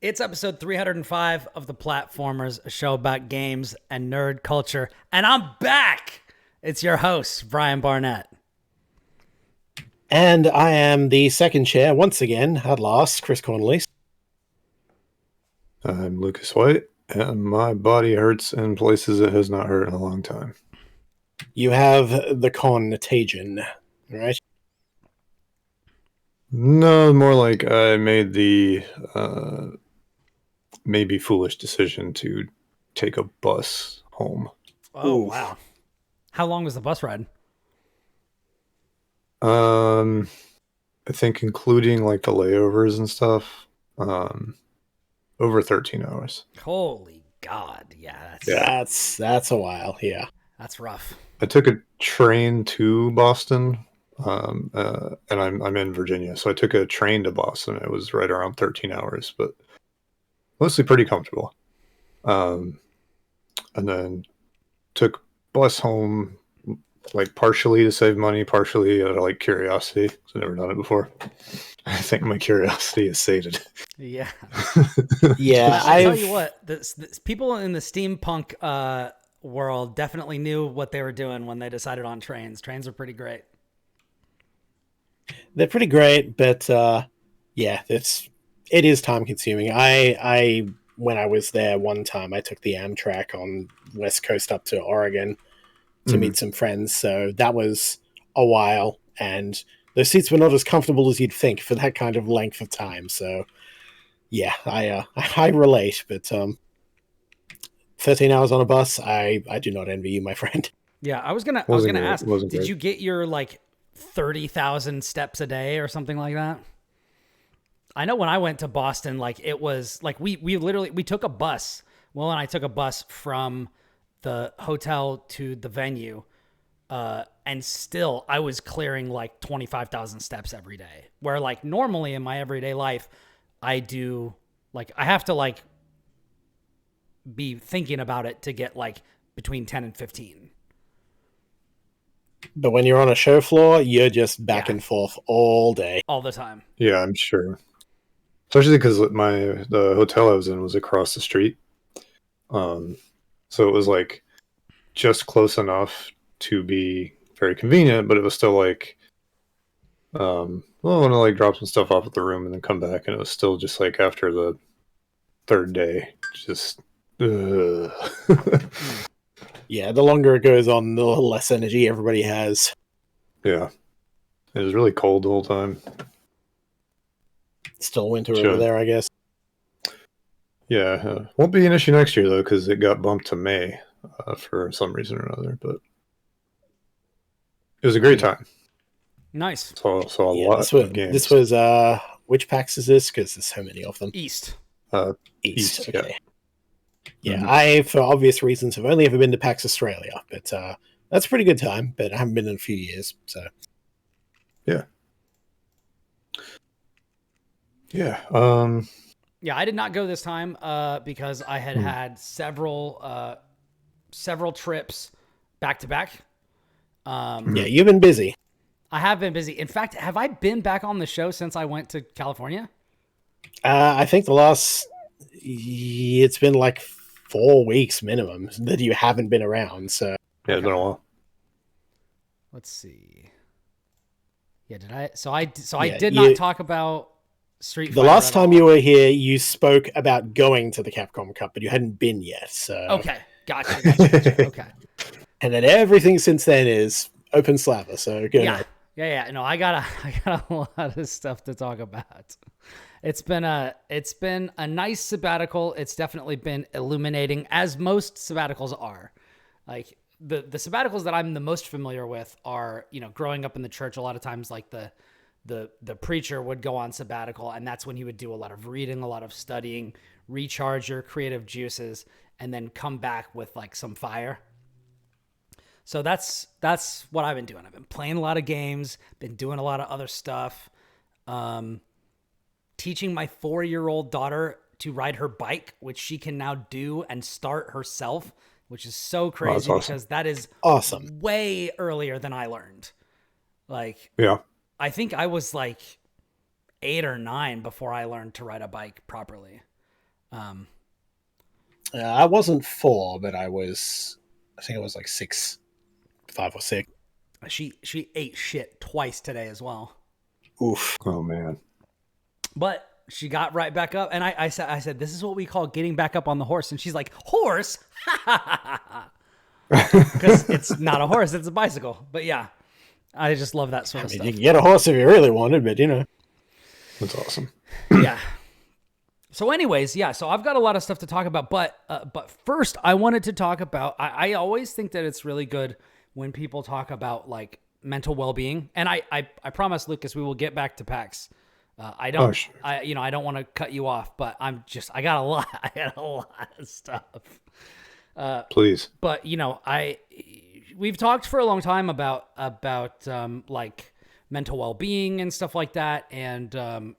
It's episode 305 of The Platformers, a show about games and nerd culture. And I'm back. It's your host, Brian Barnett. And I am the second chair, once again, at last, Chris Cornelly. I'm Lucas White, and my body hurts in places it has not hurt in a long time. You have the contagion, right? No, more like I made the maybe foolish decision to take a bus home. Oh, wow. How long was the bus ride? I think including like the layovers and stuff, over 13 hours. Holy God. Yeah, That's a while, yeah. That's rough. I took a train to Boston, and I'm in Virginia, so I took a train to Boston. It was right around 13 hours, but mostly pretty comfortable. And then took bus home, like partially to save money, partially out of like curiosity, because I've never done it before. I think my curiosity is sated. Yeah. Yeah, I'll tell you what, this people in the steampunk world definitely knew what they were doing when they decided on trains. Trains are pretty great. They're pretty great, but yeah, it is time consuming. I when I was there one time, I took the Amtrak on West Coast up to Oregon to meet some friends, so that was a while, and the seats were not as comfortable as you'd think for that kind of length of time. So yeah, I relate, but 13 hours on a bus, I do not envy you, my friend. Yeah, I was gonna ask, did you get your like 30,000 steps a day or something like that? I know when I went to Boston, like it was like we took a bus. Will and I took a bus from the hotel to the venue, and still I was clearing like 25,000 steps every day. Where like normally in my everyday life, I do like I have to like be thinking about it to get like between 10 and 15. But when you're on a show floor, you're just back and forth all day. All the time. Yeah, I'm sure. Especially because the hotel I was in was across the street. So it was like just close enough to be very convenient, but it was still like, well, I want to like drop some stuff off at the room and then come back, and it was still just like after the third day, just. Yeah, the longer it goes on, the less energy everybody has. Yeah. It was really cold the whole time. Still winter over there, I guess. Yeah. Won't be an issue next year, though, because it got bumped to May for some reason or another. But it was a great time. Nice. Saw a lot of games. This was, which PAX is this? Because there's so many of them. East. East, okay. Yeah. Yeah, I, for obvious reasons, have only ever been to PAX Australia, but that's a pretty good time, but I haven't been in a few years, so. Yeah. Yeah. Yeah, I did not go this time because I had several trips back to back. Yeah, you've been busy. I have been busy. In fact, have I been back on the show since I went to California? I think it's been like 4 weeks minimum that you haven't been around, so. Yeah, it's been a while. Let's see. Yeah, did I? So I did not talk about Street Fighter. The last time you were here, you spoke about going to the Capcom Cup, but you hadn't been yet, so. Okay, gotcha. Okay. And then everything since then is open slather, so go ahead. Yeah. No, I got a lot of stuff to talk about. It's been a nice sabbatical. It's definitely been illuminating, as most sabbaticals are. Like the sabbaticals that I'm the most familiar with are, growing up in the church. A lot of times, like the preacher would go on sabbatical, and that's when he would do a lot of reading, a lot of studying, recharge your creative juices, and then come back with like some fire. So that's what I've been doing. I've been playing a lot of games, been doing a lot of other stuff. Teaching my 4-year-old daughter to ride her bike, which she can now do and start herself, which is so crazy because that is awesome. Way earlier than I learned. Like, yeah, I think I was like 8 or 9 before I learned to ride a bike properly. I wasn't 4, but I think it was like 6, 5 or 6. She ate shit twice today as well. Oof. Oh man. But she got right back up, and I said, this is what we call getting back up on the horse. And she's like, horse? Because it's not a horse, it's a bicycle. But yeah, I just love that sort of stuff. You can get a horse if you really wanted, but That's awesome. Yeah. So anyways, yeah, so I've got a lot of stuff to talk about, but first I wanted to talk about, I always think that it's really good when people talk about like mental well-being. And I promise, Lucas, we will get back to PAX. I don't want to cut you off, but I got a lot of stuff. Please. But we've talked for a long time about like mental well-being and stuff like that. And,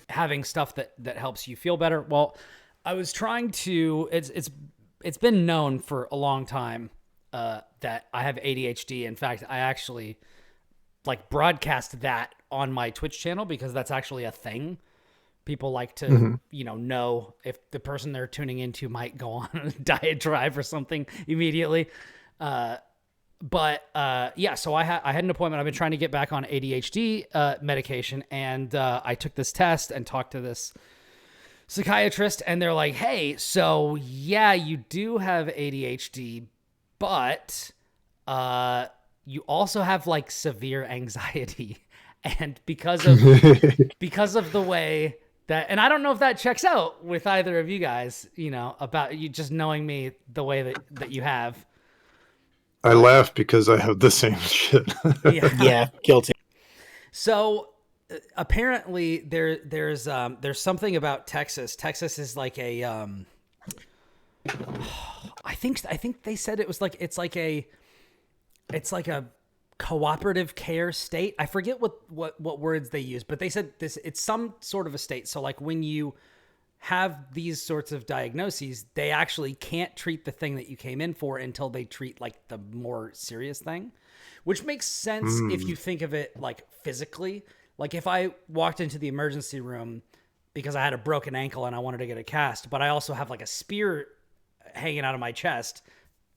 having stuff that helps you feel better. Well, I was trying to, it's been known for a long time, that I have ADHD. In fact, I actually like broadcast that on my Twitch channel because that's actually a thing. People like to, know if the person they're tuning into might go on a diatribe or something immediately. But so I had an appointment. I've been trying to get back on ADHD medication, and I took this test and talked to this psychiatrist, and they're like, hey, so yeah, you do have ADHD, but you also have like severe anxiety. And because of the way that, and I don't know if that checks out with either of you guys, about you just knowing me the way that you have. I laugh because I have the same shit. Yeah, guilty. So apparently there's something about Texas. Texas is like a I think they said it was like it's like a cooperative care state. I forget what words they use, but they said it's some sort of a state. So like when you have these sorts of diagnoses, they actually can't treat the thing that you came in for until they treat like the more serious thing, which makes sense if you think of it like physically. Like if I walked into the emergency room because I had a broken ankle and I wanted to get a cast, but I also have like a spear hanging out of my chest,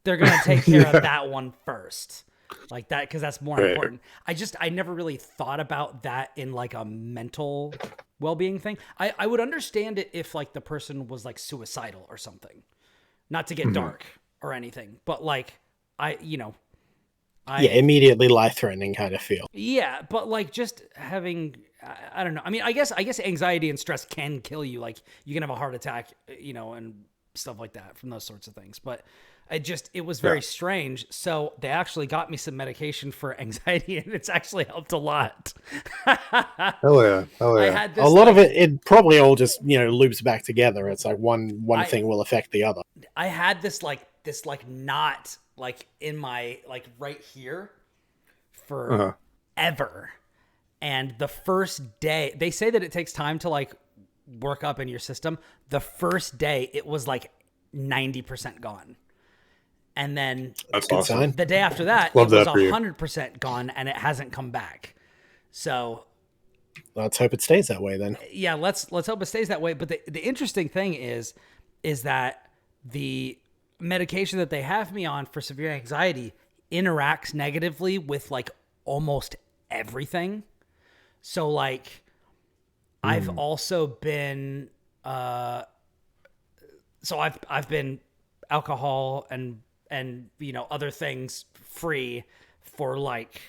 they're going to take care of that one first. Like that, because that's more important. I never really thought about that in like a mental well-being thing. I would understand it if like the person was like suicidal or something, not to get dark or anything, but like immediately life-threatening kind of feel. Yeah, but like just having, I don't know. I mean, I guess anxiety and stress can kill you. Like you can have a heart attack, and stuff like that from those sorts of things. But it was very strange. So they actually got me some medication for anxiety, and it's actually helped a lot. Hell yeah. I had this, a lot of it probably all just, loops back together. It's like one thing will affect the other. I had this knot like in my, like right here for ever. And the first day, they say that it takes time to like work up in your system. The first day it was like 90% gone. And then that's awesome. The day after that, it was 100% gone, and it hasn't come back. So let's hope it stays that way then. Yeah, let's hope it stays that way. But the interesting thing is that the medication that they have me on for severe anxiety interacts negatively with like almost everything. So like I've also been I've been alcohol and other things free for like,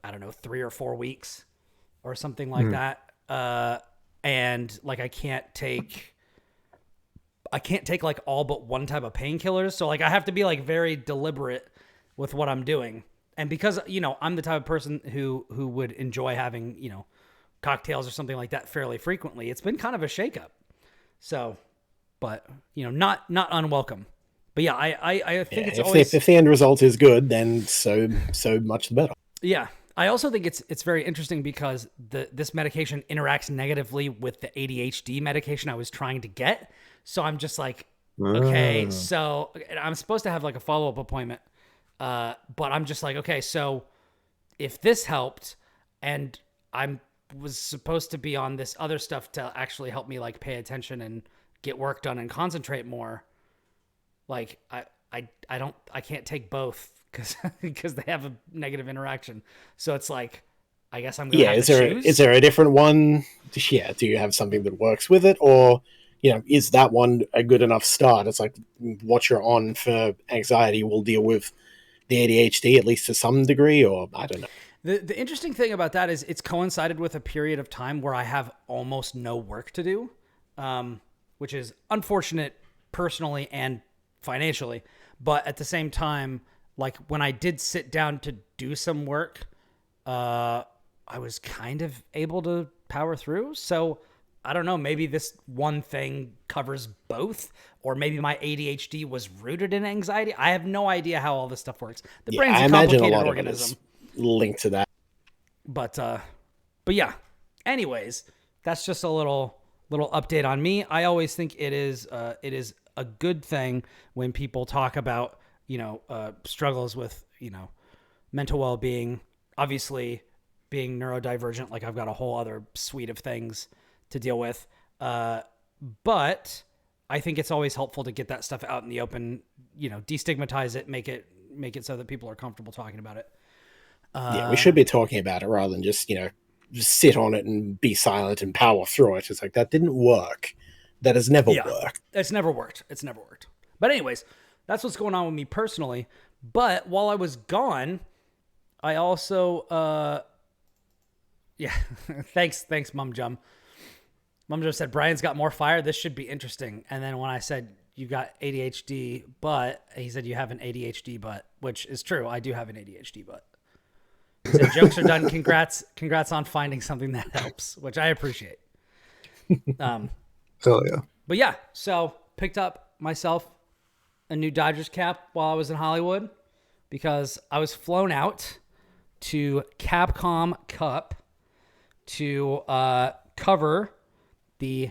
I don't know, 3 or 4 weeks or something like that. And like, I can't take like all but one type of painkillers. So like I have to be like very deliberate with what I'm doing. And because, I'm the type of person who would enjoy having, cocktails or something like that fairly frequently, it's been kind of a shakeup. So, but not unwelcome. But yeah, I think it's always, if the end result is good, then so much the better. Yeah, I also think it's very interesting because this medication interacts negatively with the ADHD medication I was trying to get. So I'm just like, okay, so I'm supposed to have like a follow-up appointment, but I'm just like, okay, so if this helped and I'm was supposed to be on this other stuff to actually help me like pay attention and get work done and concentrate more. Like I can't take both because they have a negative interaction. So it's like, I guess I'm gonna have to choose. Is there a different one? Yeah, do you have something that works with it, or is that one a good enough start? It's like what you're on for anxiety will deal with the ADHD at least to some degree, or I don't know. The interesting thing about that is it's coincided with a period of time where I have almost no work to do, which is unfortunate personally and financially. But at the same time, like when I did sit down to do some work, I was kind of able to power through. So I don't know, maybe this one thing covers both, or maybe my ADHD was rooted in anxiety. I have no idea how all this stuff works. The brain's a complicated organism. Linked to that. But yeah. Anyways, that's just a little update on me. I always think it is a good thing when people talk about, struggles with, mental well-being. Obviously, being neurodivergent, like I've got a whole other suite of things to deal with. But I think it's always helpful to get that stuff out in the open, destigmatize it, make it so that people are comfortable talking about it. We should be talking about it rather than just sit on it and be silent and power through it. It's like, that didn't work. That has never worked. It's never worked. But anyways, that's what's going on with me personally. But while I was gone, I also, thanks, Mum Jum. Mum Jum said, Brian's got more fire. This should be interesting. And then when I said, you got ADHD butt, he said, you have an ADHD butt, which is true. I do have an ADHD butt. He said, jokes are done. Congrats on finding something that helps, which I appreciate. Hell yeah. But yeah, so picked up myself a new Dodgers cap while I was in Hollywood because I was flown out to Capcom Cup to cover the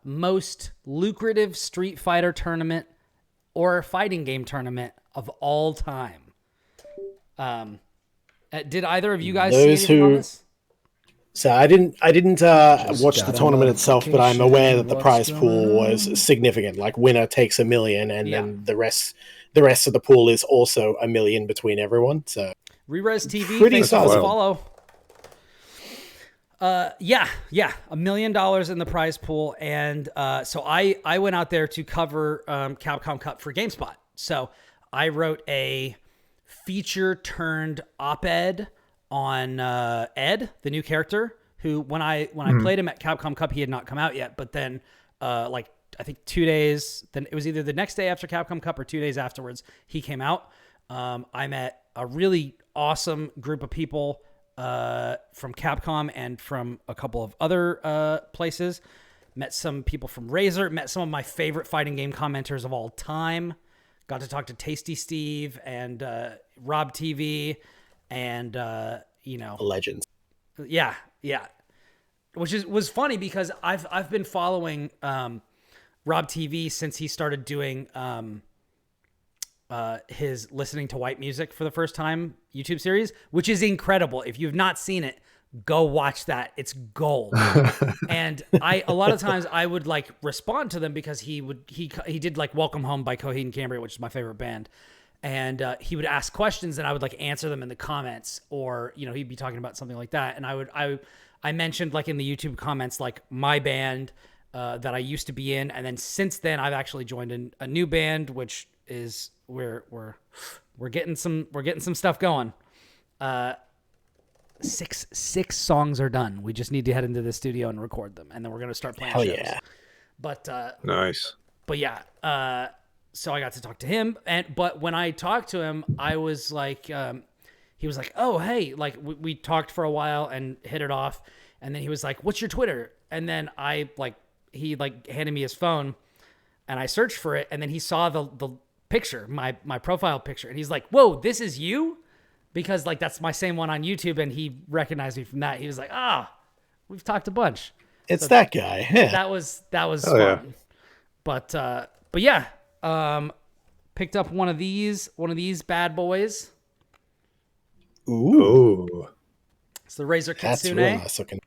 most lucrative Street Fighter tournament or fighting game tournament of all time. Did either of you guys see anything on this? So I didn't watch the tournament itself, but I'm aware that the prize pool was significant. Like winner takes $1 million, and then the rest of the pool is also $1 million between everyone. So Re-Res TV, pretty thanks for solid. the follow. $1 million in the prize pool, and so I went out there to cover Capcom Cup for GameSpot. So I wrote a feature turned op-ed on Ed, the new character, who when I played him at Capcom Cup, he had not come out yet. But then, I think 2 days, then it was either the next day after Capcom Cup or 2 days afterwards, he came out. I met a really awesome group of people from Capcom and from a couple of other places. Met some people from Razer. Met some of my favorite fighting game commenters of all time. Got to talk to Tasty Steve and Rob TV. And legends. Yeah. Which was funny because I've been following Rob TV since he started doing his listening to white music for the first time YouTube series, which is incredible. If you've not seen it, go watch that. It's gold. And a lot of times I would like respond to them because he did like Welcome Home by Coheed and Cambria, which is my favorite band. And he would ask questions and I would like answer them in the comments, or, he'd be talking about something like that. And I mentioned like in the YouTube comments, like my band that I used to be in. And then since then I've actually joined a new band, which is we're getting some stuff going. 6 songs are done. We just need to head into the studio and record them. And then we're going to start playing shows. Yeah. But, nice. But yeah, so I got to talk to him, but when I talked to him, I was like, he was like, "Oh, hey!" Like we talked for a while and hit it off, and then he was like, "What's your Twitter?" And then he handed me his phone, and I searched for it, and then he saw the picture, my profile picture, and he's like, "Whoa, this is you?" Because like that's my same one on YouTube, and he recognized me from that. He was like, we've talked a bunch." It's so that guy. Yeah. That was fun. Yeah. But yeah. Picked up one of these bad boys. Ooh. It's the Razer That's Kitsune. real nice looking.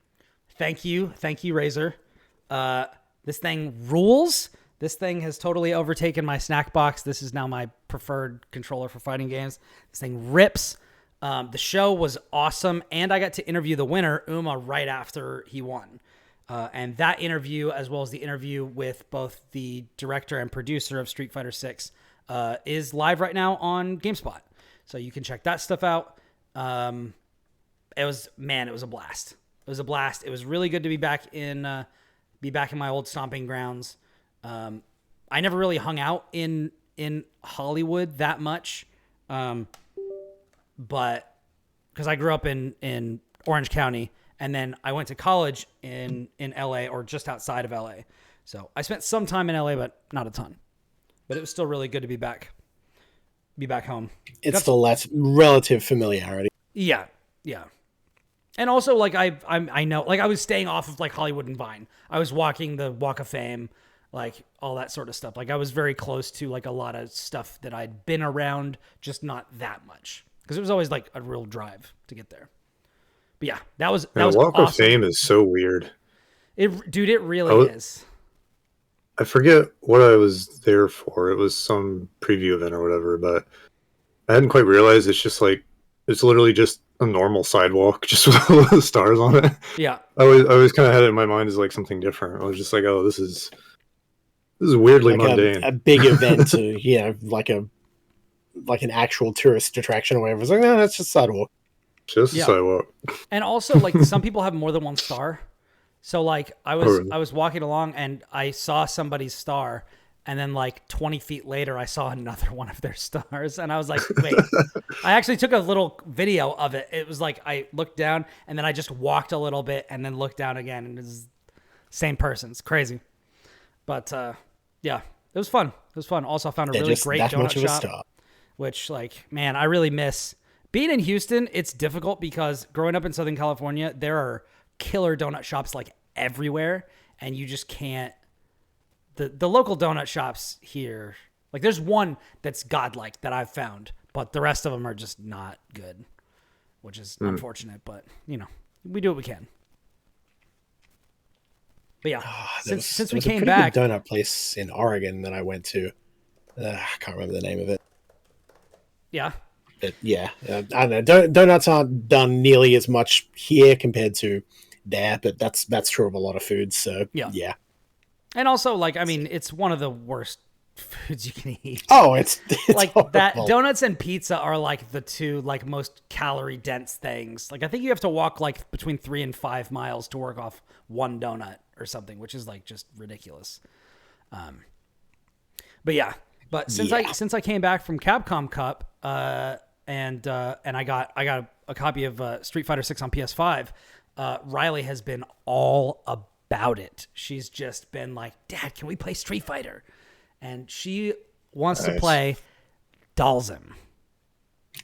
Thank you, Razer. This thing rules. This thing has totally overtaken my snack box. This is now my preferred controller for fighting games. This thing rips. The show was awesome, and I got to interview the winner, Uma, right after he won. And that interview, as well as the interview with both the director and producer of Street Fighter 6, is live right now on GameSpot. So you can check that stuff out. It was a blast. It was a blast. It was really good to be back in my old stomping grounds. I never really hung out in Hollywood that much. But because I grew up in Orange County, and then I went to college in LA, or just outside of LA. So I spent some time in LA, but not a ton. But it was still really good to be back home. It's still less relative familiarity. Yeah. And also, like, I know, like, I was staying off of, like, Hollywood and Vine. I was walking the Walk of Fame, like, all that sort of stuff. Like, I was very close to, like, a lot of stuff that I'd been around, just not that much. Because it was always, like, a real drive to get there. But yeah, that was Walk awesome. of Fame is so weird. It really is. I forget what I was there for. It was some preview event or whatever, but I hadn't quite realized it's literally just a normal sidewalk, just with all the stars on it. Yeah. I always kind of had it in my mind as like something different. I was just like, oh, this is weirdly like mundane. A big event, like an actual tourist attraction or whatever. It's like, no, that's just sidewalk. Just a sidewalk. And also, like, some people have more than one star. So, like, I was walking along and I saw somebody's star, and then, like, 20 feet later, I saw another one of their stars, and I was like, wait. I actually took a little video of it. It was like I looked down, and then I just walked a little bit, and then looked down again, and it's same person. It's crazy. But, yeah, it was fun. It was fun. Also, I found a really great donut shop, which, like, man, I really miss. Being in Houston, it's difficult because growing up in Southern California, there are killer donut shops, like, everywhere, and you just can't. The local donut shops here, like, there's one that's godlike that I've found, but the rest of them are just not good, which is unfortunate, but, you know, we do what we can. But yeah, since we came back, good donut place in Oregon that I went to. I can't remember the name of it. Yeah. But yeah, I don't know. Donuts aren't done nearly as much here compared to there, but that's true of a lot of foods. So yeah. And also, like, I mean, it's one of the worst foods you can eat. Oh, it's like horrible. That. Donuts and pizza are like the two like most calorie dense things. Like, I think you have to walk like between 3 and 5 miles to work off one donut or something, which is like just ridiculous. But yeah. But since I came back from Capcom Cup, and I got a copy of Street Fighter 6 on PS5, Riley has been all about it. She's just been like, Dad, can we play Street Fighter? And she wants to play Dalsum.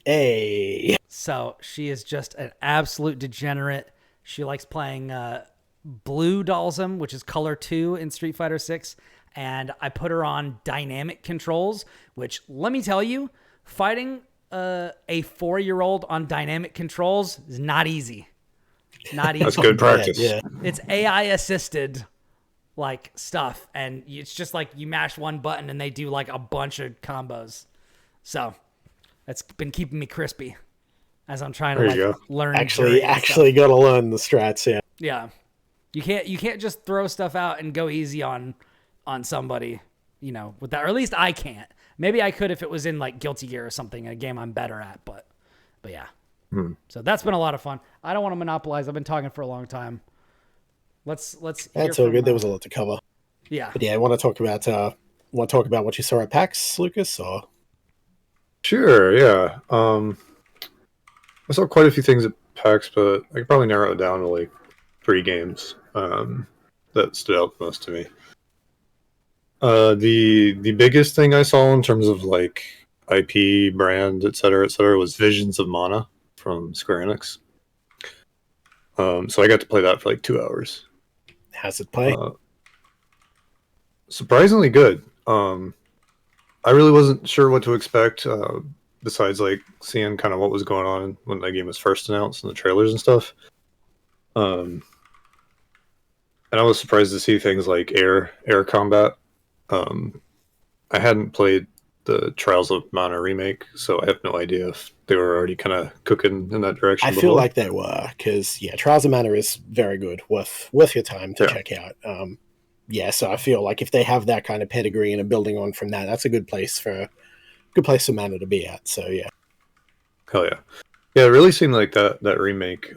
Hey. So she is just an absolute degenerate. She likes playing Blue Dalsum, which is color 2 in Street Fighter 6. And I put her on dynamic controls, which, let me tell you, fighting a 4-year-old on dynamic controls is not easy. Not easy. That's good practice. Yeah. It's AI assisted like stuff, and it's just like you mash one button and they do like a bunch of combos. So it's been keeping me crispy as I'm trying to learn. Actually got to learn the strats. Yeah. Yeah. You can't just throw stuff out and go easy on somebody, you know, with that, or at least I can't. Maybe I could if it was in like Guilty Gear or something, a game I'm better at, but yeah. So that's been a lot of fun. I don't want to monopolize. I've been talking for a long time. Let's. That's all good. There was a lot to cover. Yeah. But yeah, I want to talk about what you saw at PAX, Lucas, or? Sure. Yeah. I saw quite a few things at PAX, but I could probably narrow it down to like 3 games that stood out most to me. The biggest thing I saw in terms of like IP, brand, et cetera, was Visions of Mana from Square Enix. So I got to play that for like 2 hours. How's it play? Surprisingly good. I really wasn't sure what to expect, besides like seeing kind of what was going on when that game was first announced and the trailers and stuff. And I was surprised to see things like air combat. I hadn't played the Trials of Mana remake, so I have no idea if they were already kind of cooking in that direction. I before. feel like they were, because Trials of Mana is very good, worth your time to check out. So I feel like if they have that kind of pedigree and are building on from that, that's a good place for Mana to be at. So yeah. Hell yeah. Yeah, it really seemed like that remake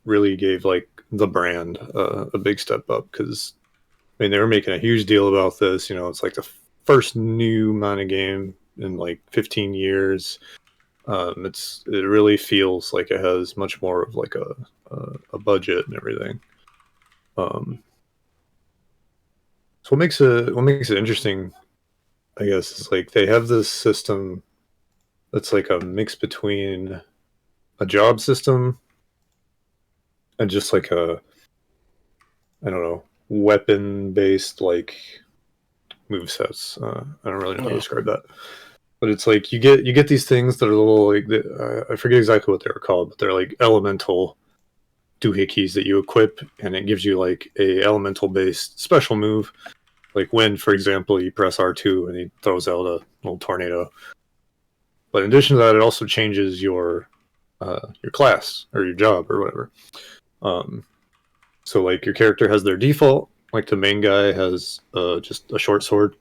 really gave like the brand a big step up, because I mean they were making a huge deal about this. It's like the first new Mana game in like 15 years. It really feels like it has much more of like a budget and everything. So what makes it interesting, I guess, is like they have this system that's like a mix between a job system and just like a, I don't know, weapon based like move sets. I don't really know how to describe that, but it's like you get these things that are little like I forget exactly what they're called, but they're like elemental doohickeys that you equip, and it gives you like a elemental based special move. Like wind, for example, you press R2 and he throws out a little tornado. But in addition to that, it also changes your class or your job or whatever. So like your character has their default, like the main guy has just a short sword.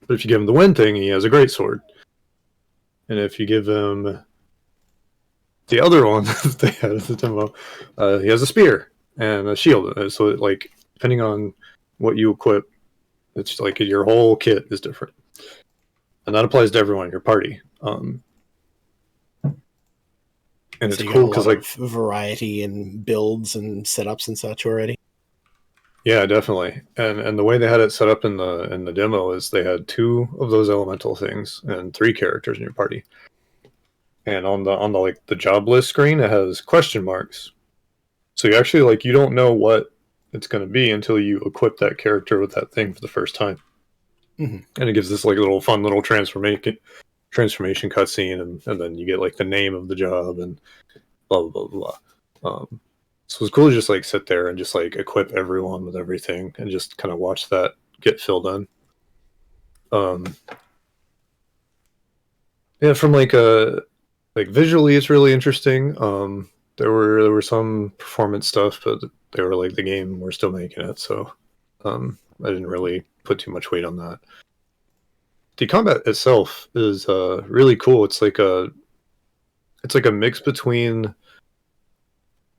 But if you give him the wind thing, he has a great sword. And if you give him the other one that they had at the demo, he has a spear and a shield. So like depending on what you equip, it's like your whole kit is different. And that applies to everyone in your party. And it's cool because like variety in builds and setups and such already. Yeah, definitely. And the way they had it set up in the demo is they had 2 of those elemental things and 3 characters in your party. And on the like the job list screen, it has question marks. So you actually like you don't know what it's going to be until you equip that character with that thing for the first time. Mm-hmm. And it gives this like little fun little transformation cutscene, and then you get like the name of the job and blah blah blah blah. So it's cool to just like sit there and just like equip everyone with everything and just kind of watch that get filled in. Yeah, from like visually, it's really interesting. There were some performance stuff, but they were like the game we're still making it, so I didn't really put too much weight on that. The combat itself is really cool. It's like a mix between,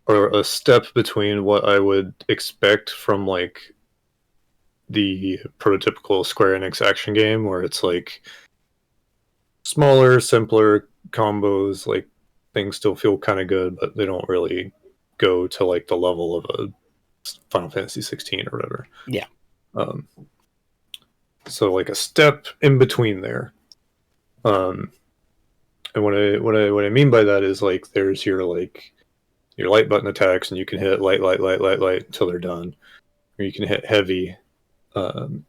or a step between what I would expect from like the prototypical Square Enix action game, where it's like smaller, simpler combos, like things still feel kind of good, but they don't really go to like the level of a Final Fantasy 16 or whatever. Yeah. So like a step in between there. And what I mean by that is like there's your light button attacks, and you can hit light until they're done, or you can hit heavy. And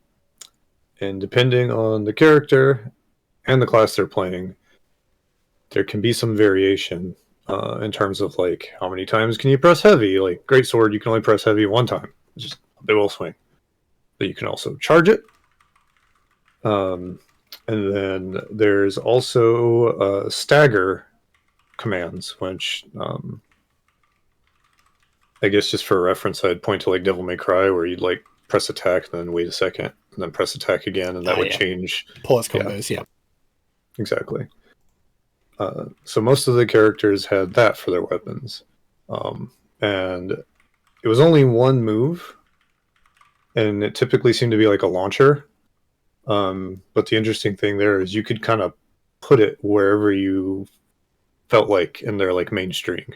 depending on the character and the class they're playing, there can be some variation in terms of like how many times can you press heavy. Like greatsword, you can only press heavy 1 time, just a big old swing. But you can also charge it. And then there's also stagger commands, which I guess just for reference, I'd point to like Devil May Cry, where you'd like press attack and then wait a second and then press attack again, and that would change pause combos. Yeah, exactly. So most of the characters had that for their weapons, and it was only 1 move, and it typically seemed to be like a launcher. But the interesting thing there is you could kind of put it wherever you felt like in their like main string.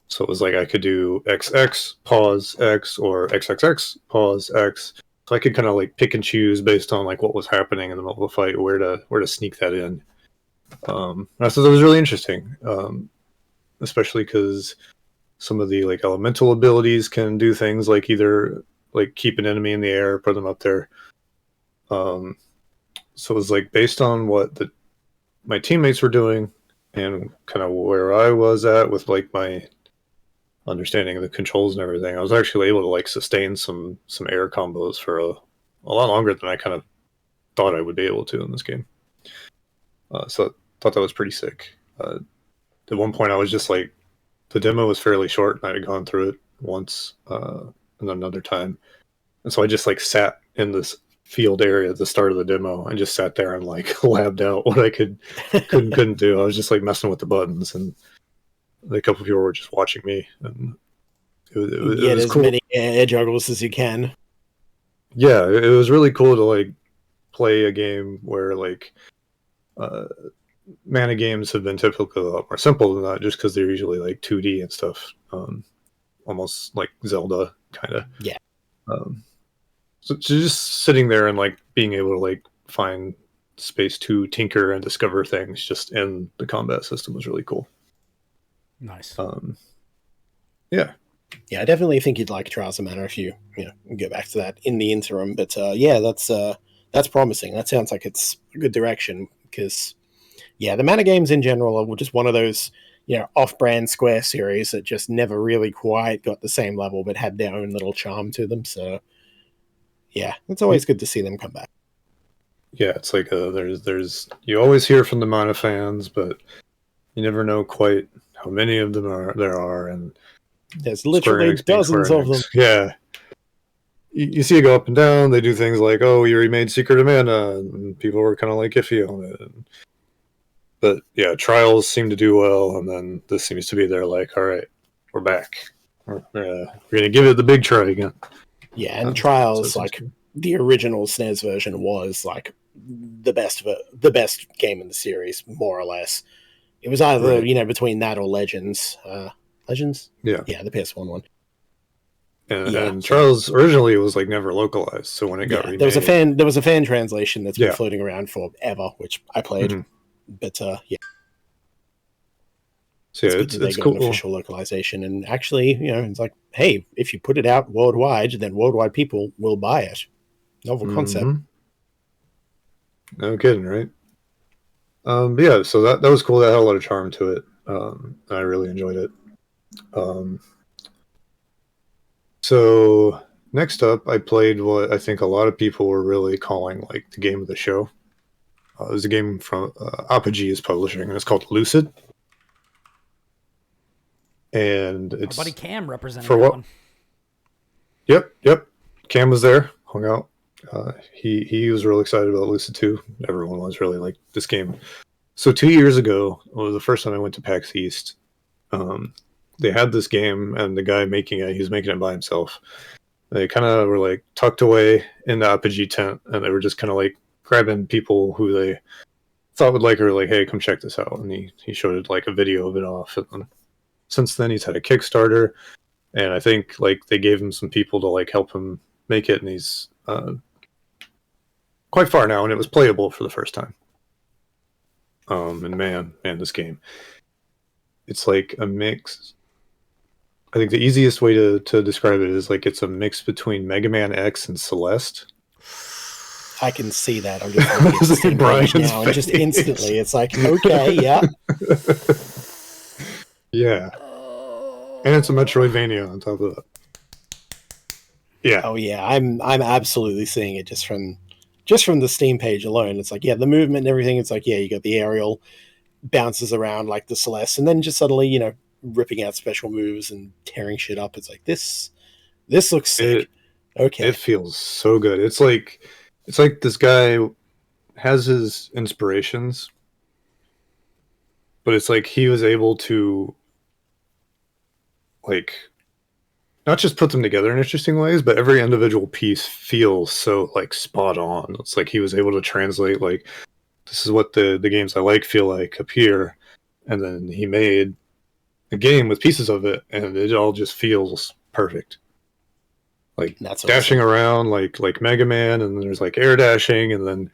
So it was like I could do XX pause X or XXX pause X. So I could kind of like pick and choose based on like what was happening in the middle of the fight, where to sneak that in. And I thought that was really interesting, especially because some of the like elemental abilities can do things like either like keep an enemy in the air, or put them up there. So it was like based on what my teammates were doing and kind of where I was at with like my understanding the controls and everything, I was actually able to like sustain some air combos for a lot longer than I kind of thought I would be able to in this game. So I thought that was pretty sick. At one point, I was just like, the demo was fairly short, and I had gone through it once and then another time, and so I just like sat in this field area at the start of the demo and just sat there and like labbed out what I couldn't do. I was just like messing with the buttons, and a couple of people were just watching me, and it was as cool. many air juggles as you can. Yeah, it was really cool to like play a game where like mana games have been typically a lot more simple than that, just because they're usually like 2D and stuff, almost like Zelda kind of. Yeah. So just sitting there and like being able to like find space to tinker and discover things just in the combat system was really cool. Nice. Yeah. Yeah, I definitely think you'd like Trials of Mana if you go back to that in the interim. But yeah, that's promising. That sounds like it's a good direction because, yeah, the Mana games in general are just one of those, off-brand Square series that just never really quite got the same level, but had their own little charm to them. So, yeah, it's always good to see them come back. Yeah, it's like there's you always hear from the Mana fans, but you never know quite how many of them there are, and there's literally dozens of them. Yeah. You see it go up and down. They do things like, oh, you remade Secret of Mana, and people were kind of like iffy on it. But yeah, Trials seem to do well, and then this seems to be their like, all right, we're back. We're going to give it the big try again. Yeah, and Trials, like the original SNES version, was like the best game in the series, more or less. It was either between that or Legends. Legends? Yeah, the PS1 one. And Trials originally was like never localized, so when it got remade, there was a fan translation that's been floating around forever, which I played. Mm-hmm. But yeah. So yeah, it's cool. An official localization, and actually, it's like, hey, if you put it out worldwide, then worldwide people will buy it. Novel concept. No kidding, right? But yeah, so that was cool. That had a lot of charm to it. I really enjoyed it. So next up, I played what I think a lot of people were really calling like the game of the show. It was a game from Apogee is publishing, and it's called Lucid. And it's our buddy Cam representing for what? One. Yep. Cam was there, hung out. He was really excited about Lucid 2. Everyone was really like this game. So 2 years ago was the first time I went to PAX East. They had this game, and the guy making it, he was making it by himself. They kind of were like tucked away in the Apogee tent, and they were just kind of like grabbing people who they thought would like her, like, hey, come check this out. And he showed it like a video of it off. And then, since then, he's had a Kickstarter, and I think like they gave him some people to like help him make it, and he's quite far now, and it was playable for the first time. And man, this game, it's like a mix. I think the easiest way to describe it is like it's a mix between Mega Man X and Celeste. I can see that. I'm just looking at now, and just instantly, it's like, okay, yeah. Yeah. And it's a Metroidvania on top of that. Yeah. Oh yeah, I'm absolutely seeing it just from the Steam page alone. It's like, yeah, the movement and everything. It's like, yeah, you got the aerial bounces around like the Celeste, and then just suddenly, ripping out special moves and tearing shit up. It's like this looks sick. Okay. It feels so good. It's like this guy has his inspirations, but it's like he was able to like not just put them together in interesting ways, but every individual piece feels so like spot on. It's like he was able to translate like this is what the games I like feel like up here, and then he made a game with pieces of it, and it all just feels perfect. Like that's dashing around like Mega Man, and then there's like air dashing, and then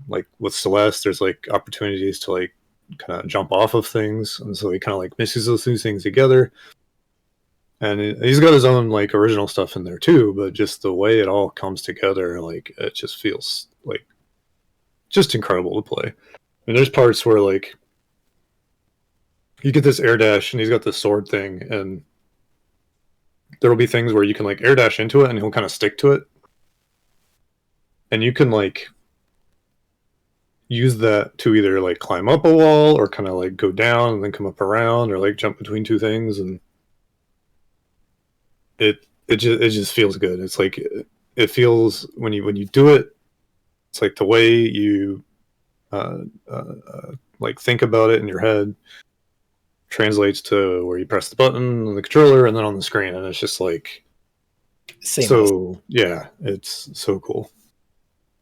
like with Celeste, there's like opportunities to like kind of jump off of things, and so he kind of like mixes those two things together. And he's got his own like original stuff in there too, but just the way it all comes together, like it just feels like just incredible to play. And there's parts where like you get this air dash, and he's got this sword thing, and there will be things where you can like air dash into it and he'll kind of stick to it, and you can like use that to either like climb up a wall or kind of like go down and then come up around, or like jump between two things, and it just feels good. It's like it feels when you do it, it's like the way you like think about it in your head translates to where you press the button on the controller and then on the screen, and it's just like Seamless. so yeah, it's so cool.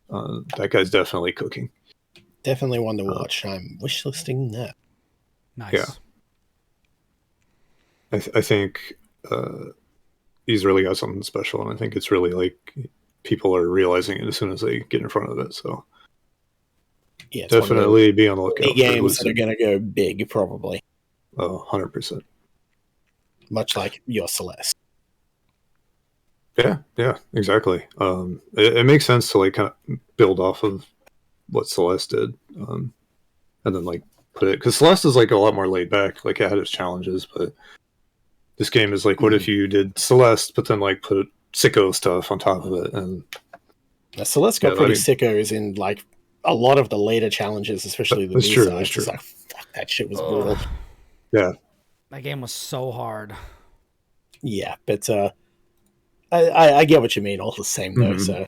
That guy's definitely cooking. Definitely one to watch. I'm wishlisting that. Nice. Yeah. I think he's really got something special, and I think it's really like people are realizing it as soon as they get in front of it. So Yeah, definitely be on the lookout big games for that are going to go big, probably. Oh, 100%. Much like your Celeste. Yeah, exactly. It makes sense to like kind of build off of what Celeste did, and then like put it, because Celeste is like a lot more laid back. Like it had its challenges, but this game is like, what if you did Celeste, but then like put sicko stuff on top of it? And Celeste got pretty sickos in like a lot of the later challenges, especially the B side. It's like, fuck, that shit was brutal. Yeah, that game was so hard. Yeah, but I get what you mean all the same though. So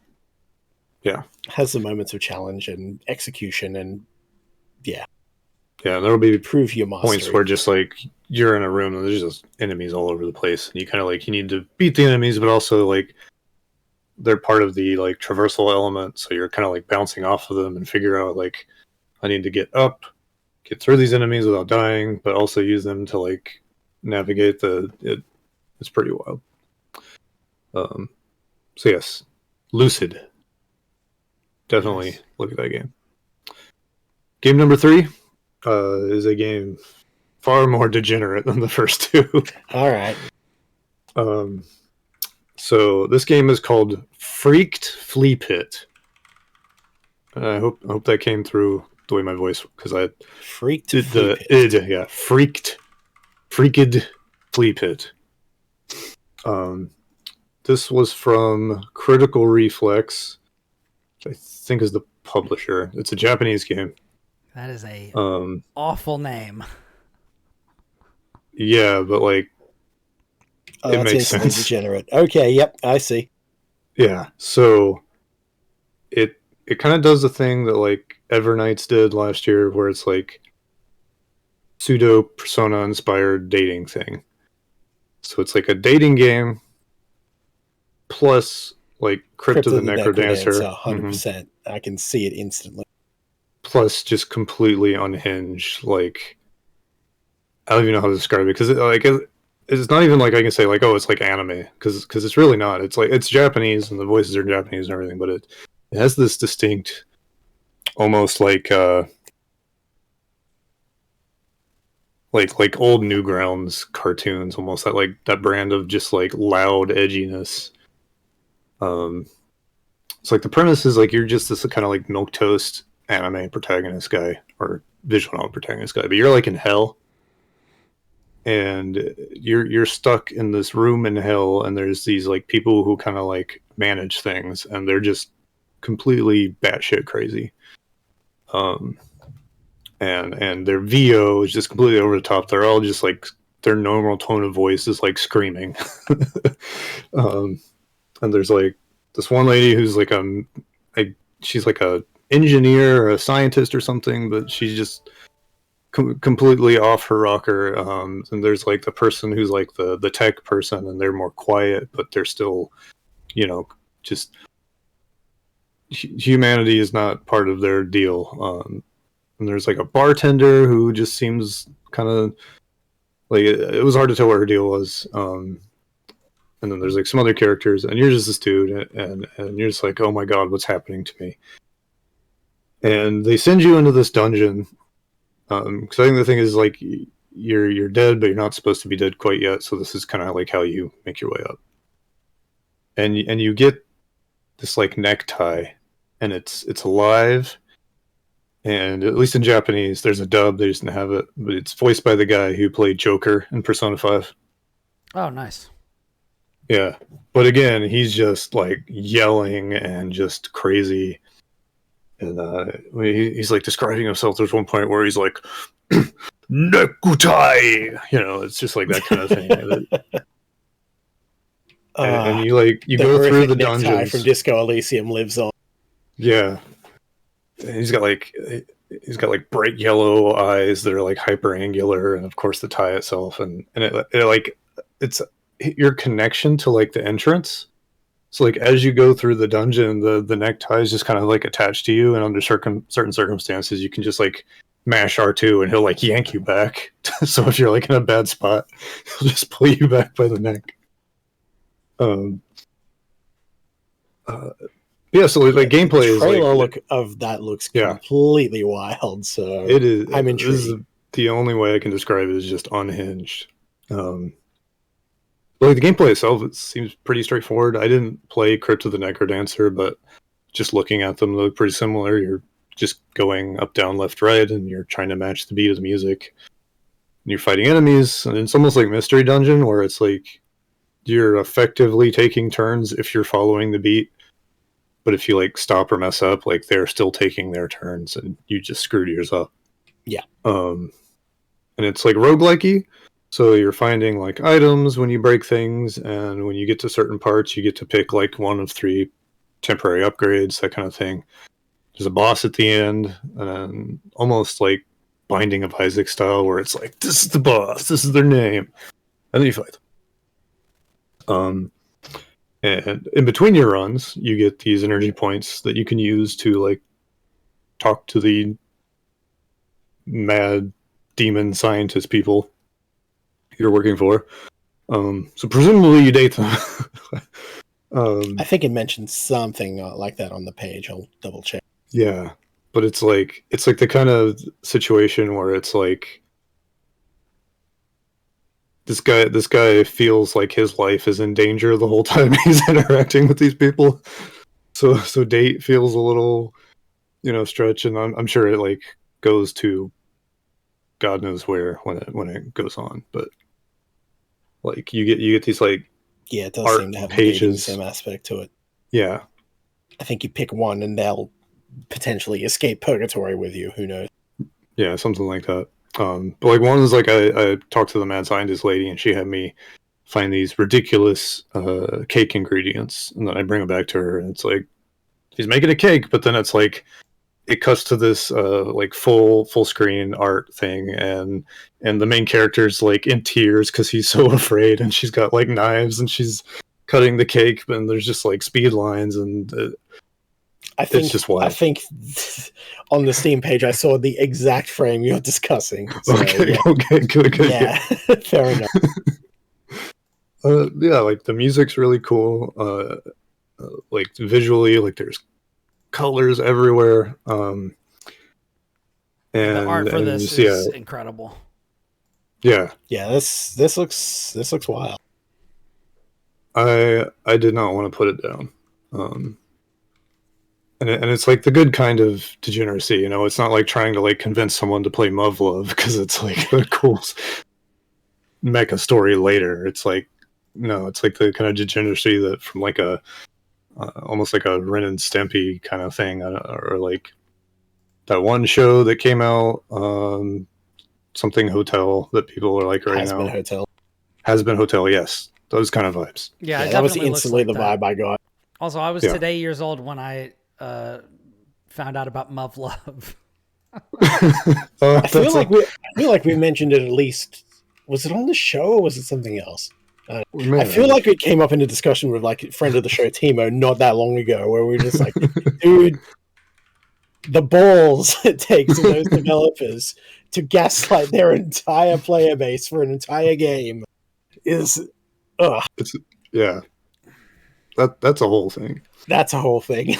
yeah, has the moments of challenge and execution, and yeah, there'll be prove your mastery. Points where just like you're in a room and there's just enemies all over the place, and you kind of like you need to beat the enemies, but also like they're part of the like traversal element, so you're kind of like bouncing off of them and figure out like I need to get up, get through these enemies without dying, but also use them to like navigate it's pretty wild. So yes, Lucid. Definitely nice. Look at that game. Game number 3 is a game far more degenerate than the first two. All right. So this game is called Freaked Fleapit. I hope that came through the way my voice, because I Freaked did the id, yeah, freaked Fleapit. This was from Critical Reflex, which I think is the publisher. It's a Japanese game. That is a awful name. Yeah, but like it makes sense. Degenerate. Okay, yep, I see. Yeah, so it kind of does the thing that like Evernights did last year, where it's like pseudo Persona inspired dating thing. So it's like a dating game plus like Crypt of the Necrodancer. 100%. I can see it instantly. Plus just completely unhinged. Like I don't even know how to describe it, because it's not even like I can say like, oh, it's like anime, because it's really not. It's like it's Japanese and the voices are Japanese and everything, but it has this distinct, almost like old Newgrounds cartoons, almost that brand of just like loud edginess. It's like the premise is like you're just this kind of like milquetoast anime protagonist guy, or visual novel protagonist guy, but you're like in hell, and you're stuck in this room in hell, and there's these like people who kind of like manage things, and they're just completely batshit crazy. And their VO is just completely over the top. They're all just like, their normal tone of voice is like screaming. And there's like this one lady who's like she's like a engineer or a scientist or something, but she's just completely off her rocker. And there's like the person who's like the tech person, and they're more quiet, but they're still, just humanity is not part of their deal. And there's like a bartender who just seems kind of like it was hard to tell what her deal was. And then there's like some other characters, and you're just this dude, and you're just like, oh my god, what's happening to me? And they send you into this dungeon. Because I think the thing is like you're dead, but you're not supposed to be dead quite yet. So this is kind of like how you make your way up. And you get this like necktie, and it's alive. And at least in Japanese, there's a dub. They just didn't have it, but it's voiced by the guy who played Joker in Persona 5. Oh, nice. Yeah, but again, he's just like yelling and just crazy, and he's like describing himself. There's one point where he's like, "Nekutai," it's just like that kind of thing. And you the go through horrific the necktie dungeons from Disco Elysium lives on. Yeah, and he's got like bright yellow eyes that are like hyper angular, and of course the tie itself, and it like it's your connection to like the entrance. So like as you go through the dungeon, the necktie is just kind of like attached to you, and under certain circumstances, you can just like mash R2 and he'll like yank you back. So if you're like in a bad spot, he'll just pull you back by the neck. Yeah, so like gameplay the trailer is like look of that looks completely wild. So it is. I'm intrigued. This is the only way I can describe it is just unhinged. Like the gameplay itself, it seems pretty straightforward. I didn't play Crypt of the Necrodancer, but just looking at them, they look pretty similar. You're just going up, down, left, right, and you're trying to match the beat of the music. And you're fighting enemies, and it's almost like Mystery Dungeon, where it's like you're effectively taking turns if you're following the beat. But if you like stop or mess up, like they're still taking their turns, and you just screwed yours up. Yeah. And it's like roguelike-y. So you're finding like items when you break things, and when you get to certain parts, you get to pick like one of 3 temporary upgrades, that kind of thing. There's a boss at the end, and almost like Binding of Isaac style, where it's like, this is the boss, this is their name, and then you fight them. And in between your runs, you get these energy points that you can use to like talk to the mad demon scientist people you're working for. So presumably you date them. I think it mentioned something like that on the page. I'll double check. Yeah, but it's like the kind of situation where it's like this guy feels like his life is in danger the whole time he's interacting with these people. So date feels a little, stretch, and I'm sure it like goes to God knows where when it goes on, but like you get these like it does art seem to have pages. the same aspect to it. Yeah, I think you pick one and they'll potentially escape purgatory with you. Who knows? Yeah, something like that. But like one is like I talked to the mad scientist lady, and she had me find these ridiculous cake ingredients, and then I bring them back to her, and it's like she's making a cake, but then it's like it cuts to this like full screen art thing, and the main character's like in tears because he's so afraid, and she's got like knives and she's cutting the cake, and there's just like speed lines, and it's just wild. I think on the Steam page I saw the exact frame you're discussing. So, okay, good. Yeah, fair enough. Yeah, like the music's really cool. Like visually, like there's colors everywhere. And the art for this is incredible. Yeah. This looks wild. I did not want to put it down. And it's like the good kind of degeneracy, it's not like trying to like convince someone to play Muv-Luv because it's like a cool mecha story later. It's like, no, it's like the kind of degeneracy that from like a almost like a Ren and Stimpy kind of thing, or like that one show that came out, something hotel that people are like right now. Has been hotel, yes, those kind of vibes. Yeah, that was instantly the vibe I got. Also, I was today years old when I found out about Muv-Luv. I feel like we mentioned it at least. Was it on the show or was it something else? I feel like it came up in a discussion with like a friend of the show, Timo, not that long ago, where we were just like, dude, the balls it takes of those developers to gaslight their entire player base for an entire game is, yeah. That's a whole thing. That's a whole thing.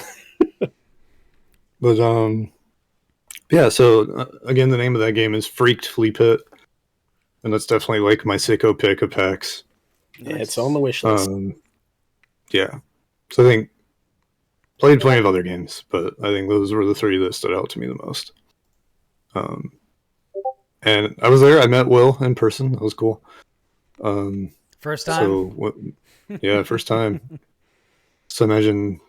But yeah. So again, the name of that game is Freaked Fleapit, and that's definitely like my sicko pick of PAX. Yeah, it's on the wish list. Yeah. So I think played plenty of other games, but I think those were the 3 that stood out to me the most. And I was there. I met Will in person. That was cool. First time. So yeah, first time. So imagine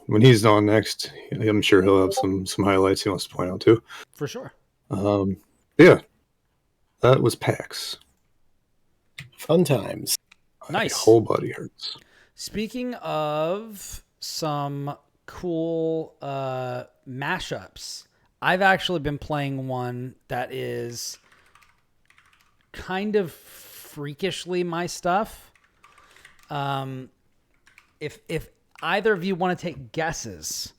when he's on next, I'm sure he'll have some highlights he wants to point out too. For sure. Yeah, that was PAX. Fun times. Nice. My whole body hurts. Speaking of some cool mashups, I've actually been playing one that is kind of freakishly my stuff. If either of you want to take guesses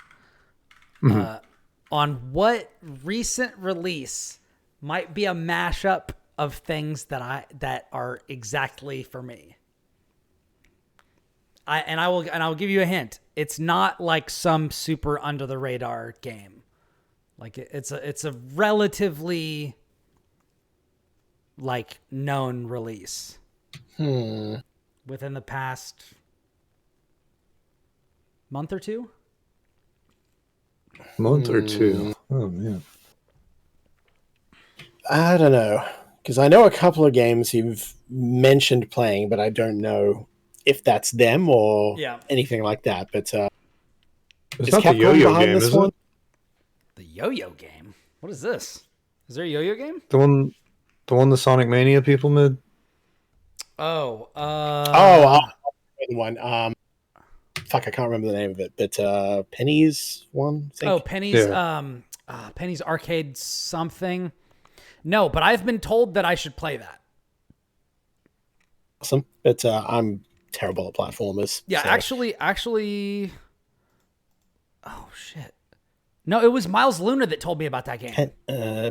on what recent release might be a mashup of things that are exactly for me. I will give you a hint. It's not like some super under the radar game. Like it's a relatively like known release. Within the past month or two? Month or two. Oh man. I don't know, because I know a couple of games you've mentioned playing, but I don't know if that's them or anything like that. But It's is not Capcom the yo-yo behind game, this is one? it? The yo-yo game? What is this? Is there a yo-yo game? The one the Sonic Mania people made? Oh, The one. Fuck, I can't remember the name of it, but Penny's one. I think. Oh, Penny's Penny's Arcade something. No, but I've been told that I should play that. Awesome, but I'm terrible at platformers. Yeah, so. actually. Oh shit! No, it was Miles Luna that told me about that game.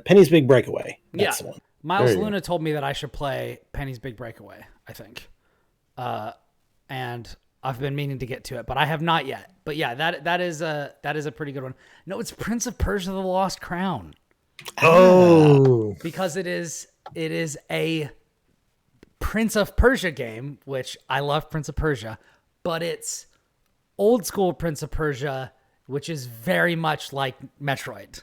Penny's Big Breakaway. That's the one. Miles Luna told me that I should play Penny's Big Breakaway, I think. And I've been meaning to get to it, but I have not yet. But yeah, that is a pretty good one. No, it's Prince of Persia: The Lost Crown. Oh, Because it is a Prince of Persia game, which I love Prince of Persia, but it's old school Prince of Persia, which is very much like Metroid.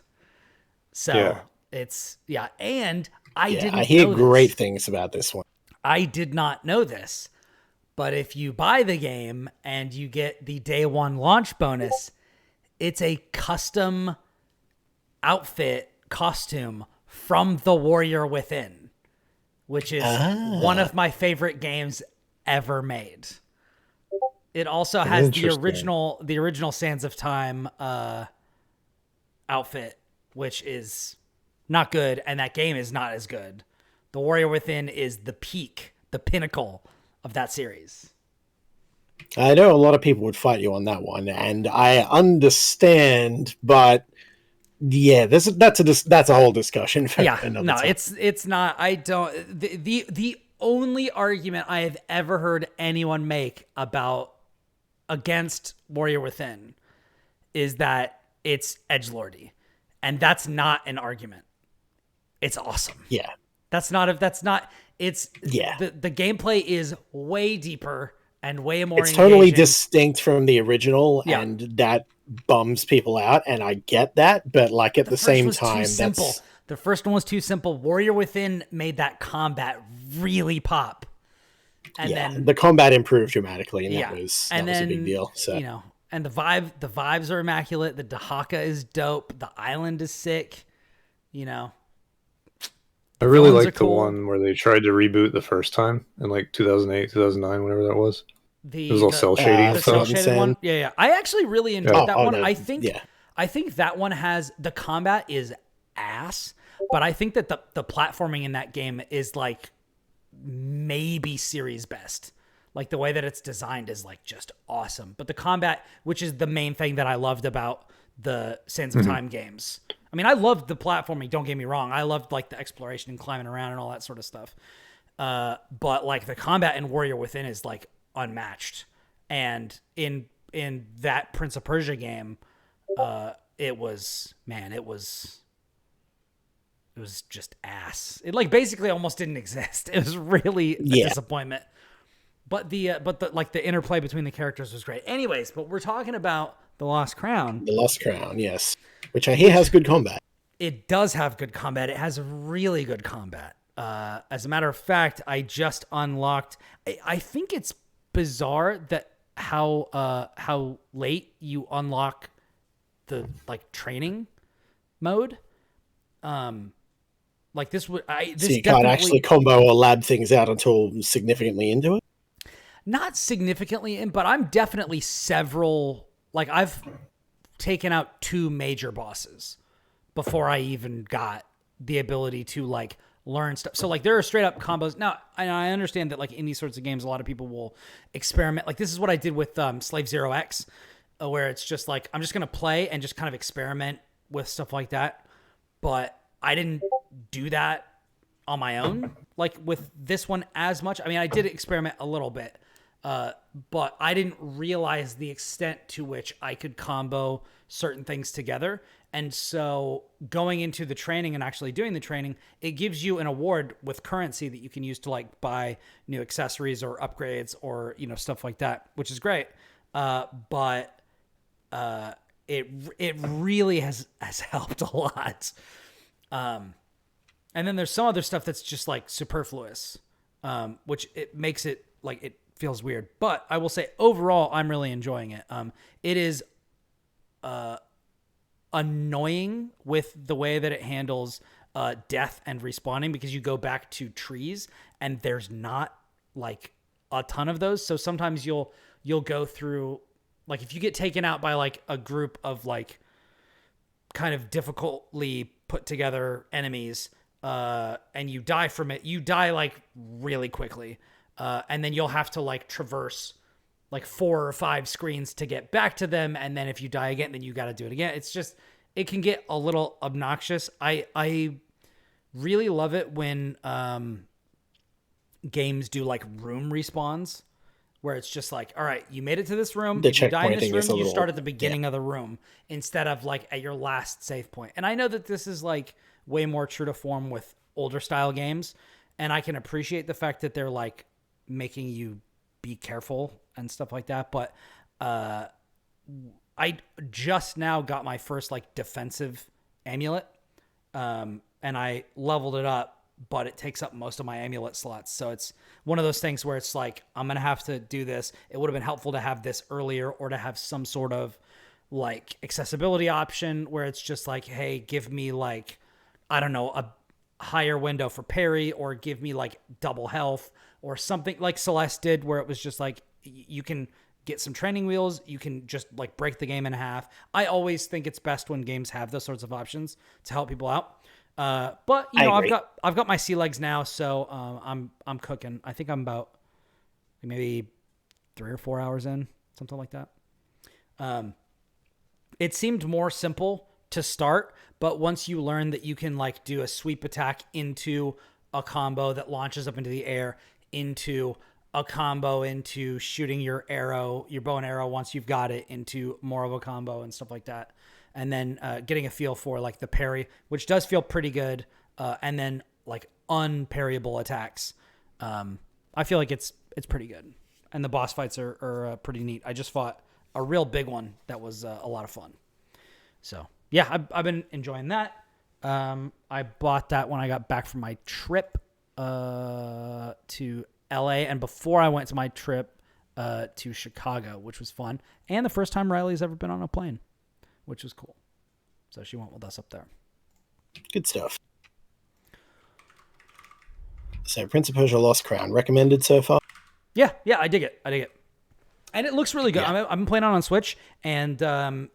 So and I hear great things about this one. I did not know this, but if you buy the game and you get the day one launch bonus, it's a custom outfit costume from The Warrior Within, which is one of my favorite games ever made. It also has the original Sands of Time outfit, which is not good, and that game is not as good. The Warrior Within is the peak, the pinnacle of that series. I know a lot of people would fight you on that one, and I understand, but yeah, that's a whole discussion for another time. It's not. I don't. The only argument I have ever heard anyone make against Warrior Within is that it's edgelordy, and that's not an argument. It's awesome. Yeah, the gameplay is way deeper and way more it's totally distinct from the original, and that bums people out, and I get that, but like at the same time, simple. The first one was too simple. Warrior Within made that combat really pop. And then the combat improved dramatically, and that was a big deal. So and the vibes are immaculate. The Dahaka is dope. The island is sick. I really liked the one where they tried to reboot the first time in like 2008, 2009, whatever that was. It was all cell shading and stuff. One. Yeah. I actually really enjoyed that one. No. I think that one has the combat is ass, but I think that the platforming in that game is like maybe series best. Like the way that it's designed is like just awesome. But the combat, which is the main thing that I loved about the Sands of Time games. I mean, I loved the platforming, don't get me wrong. I loved like the exploration and climbing around and all that sort of stuff. But like the combat in Warrior Within is like unmatched. And in that Prince of Persia game, it was just ass. It like basically almost didn't exist. It was really a disappointment. But the interplay between the characters was great. Anyways, but we're talking about The Lost Crown. The Lost Crown, yes. Which I hear has good combat. It does have good combat. It has really good combat. As a matter of fact, I just unlocked. I think it's bizarre that how late you unlock the like training mode. Like this would So you can't actually combo or lab things out until significantly into it? Not significantly in, but I'm definitely several, like I've taken out 2 major bosses before I even got the ability to like learn stuff. So like there are straight up combos. Now, I understand that like in these sorts of games, a lot of people will experiment. Like this is what I did with Slave Zero X, where it's just like, I'm just going to play and just kind of experiment with stuff like that. But I didn't do that on my own, like with this one as much. I mean, I did experiment a little bit, but I didn't realize the extent to which I could combo certain things together. And so going into the training and actually doing the training, it gives you an award with currency that you can use to like buy new accessories or upgrades or, you know, stuff like that, which is great. But it really has helped a lot. And then there's some other stuff that's just like superfluous, which it makes it like it feels weird. But I will say overall, I'm really enjoying it. It is annoying with the way that it handles death and respawning, because you go back to trees and there's not like a ton of those. So sometimes you'll go through, like if you get taken out by like a group of like kind of difficultly put together enemies, and you die from it, you die like really quickly. And then you'll have to like traverse like 4 or 5 screens to get back to them. And then if you die again, then you got to do it again. It's just, it can get a little obnoxious. I really love it when games do like room respawns, where it's just like, all right, you made it to this room. If you die in this room, you start at the beginning of the room instead of like at your last save point. And I know that this is like way more true to form with older style games. And I can appreciate the fact that they're like making you be careful and stuff like that. But I just now got my first like defensive amulet, and I leveled it up, but it takes up most of my amulet slots. So it's one of those things where it's like, I'm going to have to do this. It would have been helpful to have this earlier, or to have some sort of like accessibility option where it's just like, hey, give me like, I don't know, a higher window for parry, or give me like double health or something like Celeste did, where it was just like, you can get some training wheels. You can just like break the game in half. I always think it's best when games have those sorts of options to help people out. But you know, I've got my sea legs now, so I'm cooking. I think I'm about maybe 3 or 4 hours in, something like that. It seemed more simple to start, but once you learn that you can like do a sweep attack into a combo that launches up into the air, into a combo into shooting your bow and arrow once you've got it, into more of a combo and stuff like that. And then getting a feel for like the parry, which does feel pretty good. And then like unparryable attacks. I feel like it's pretty good. And the boss fights are pretty neat. I just fought a real big one that was a lot of fun. So yeah, I've been enjoying that. I bought that when I got back from my trip to LA, and before I went to my trip to Chicago, which was fun. And the first time Riley's ever been on a plane, which was cool. So she went with us up there. Good stuff. So Prince of Persia Lost Crown, recommended so far? Yeah, I dig it. And it looks really good. Yeah. I've been playing on Switch, and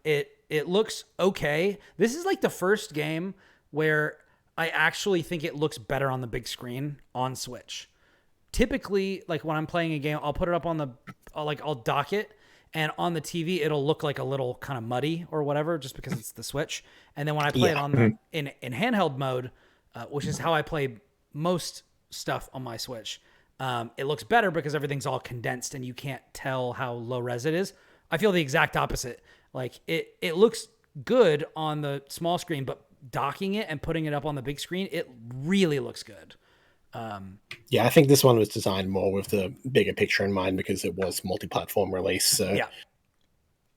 it looks okay. This is like the first game where I actually think it looks better on the big screen on Switch. Typically, like when I'm playing a game, I'll put it up on I'll dock it, and on the TV, it'll look like a little kind of muddy or whatever, just because it's the Switch. And then when I play it on in handheld mode, which is how I play most stuff on my Switch, it looks better because everything's all condensed and you can't tell how low res it is. I feel the exact opposite. Like it looks good on the small screen, but docking it and putting it up on the big screen, it really looks good. Yeah, I think this one was designed more with the bigger picture in mind because it was multi-platform release. So yeah,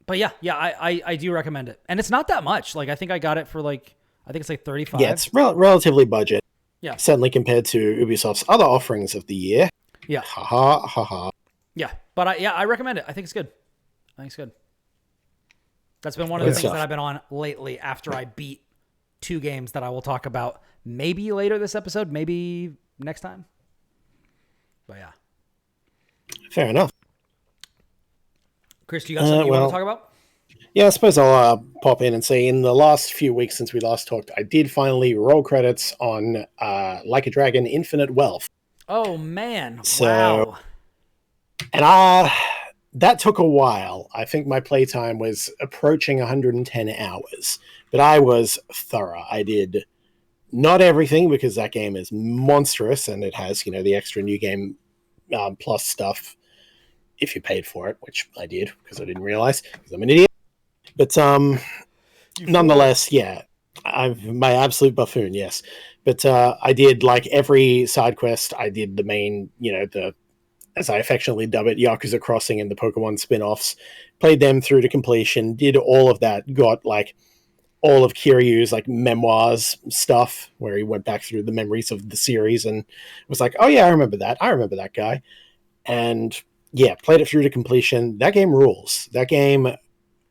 but I do recommend it, and it's not that much. Like I think I got it for like, I think it's like $35. Yeah, it's relatively budget. Yeah. Certainly compared to Ubisoft's other offerings of the year. Yeah. Ha ha ha ha. Yeah. But I recommend it. I think it's good. That's been one of Good the things stuff. that I've been on lately after I beat 2 games that I will talk about maybe later this episode, maybe next time. But yeah. Fair enough. Chris, do you got something you want to talk about? Yeah, I suppose I'll pop in and say in the last few weeks since we last talked, I did finally roll credits on Like a Dragon Infinite Wealth. Oh, man. So, wow. And that took a while. I think my playtime was approaching 110 hours, but I was thorough. I did not everything because that game is monstrous and it has, the extra new game plus stuff if you paid for it, which I did because I didn't realize because I'm an idiot. But nonetheless, yeah, I'm my absolute buffoon, yes. But I did like every side quest. I did the main, as I affectionately dub it, Yakuza Crossing and the Pokemon spin-offs. Played them through to completion. Did all of that. Got like all of Kiryu's like memoirs stuff where he went back through the memories of the series and was like, oh yeah, I remember that. I remember that guy. And yeah, played it through to completion. That game rules. That game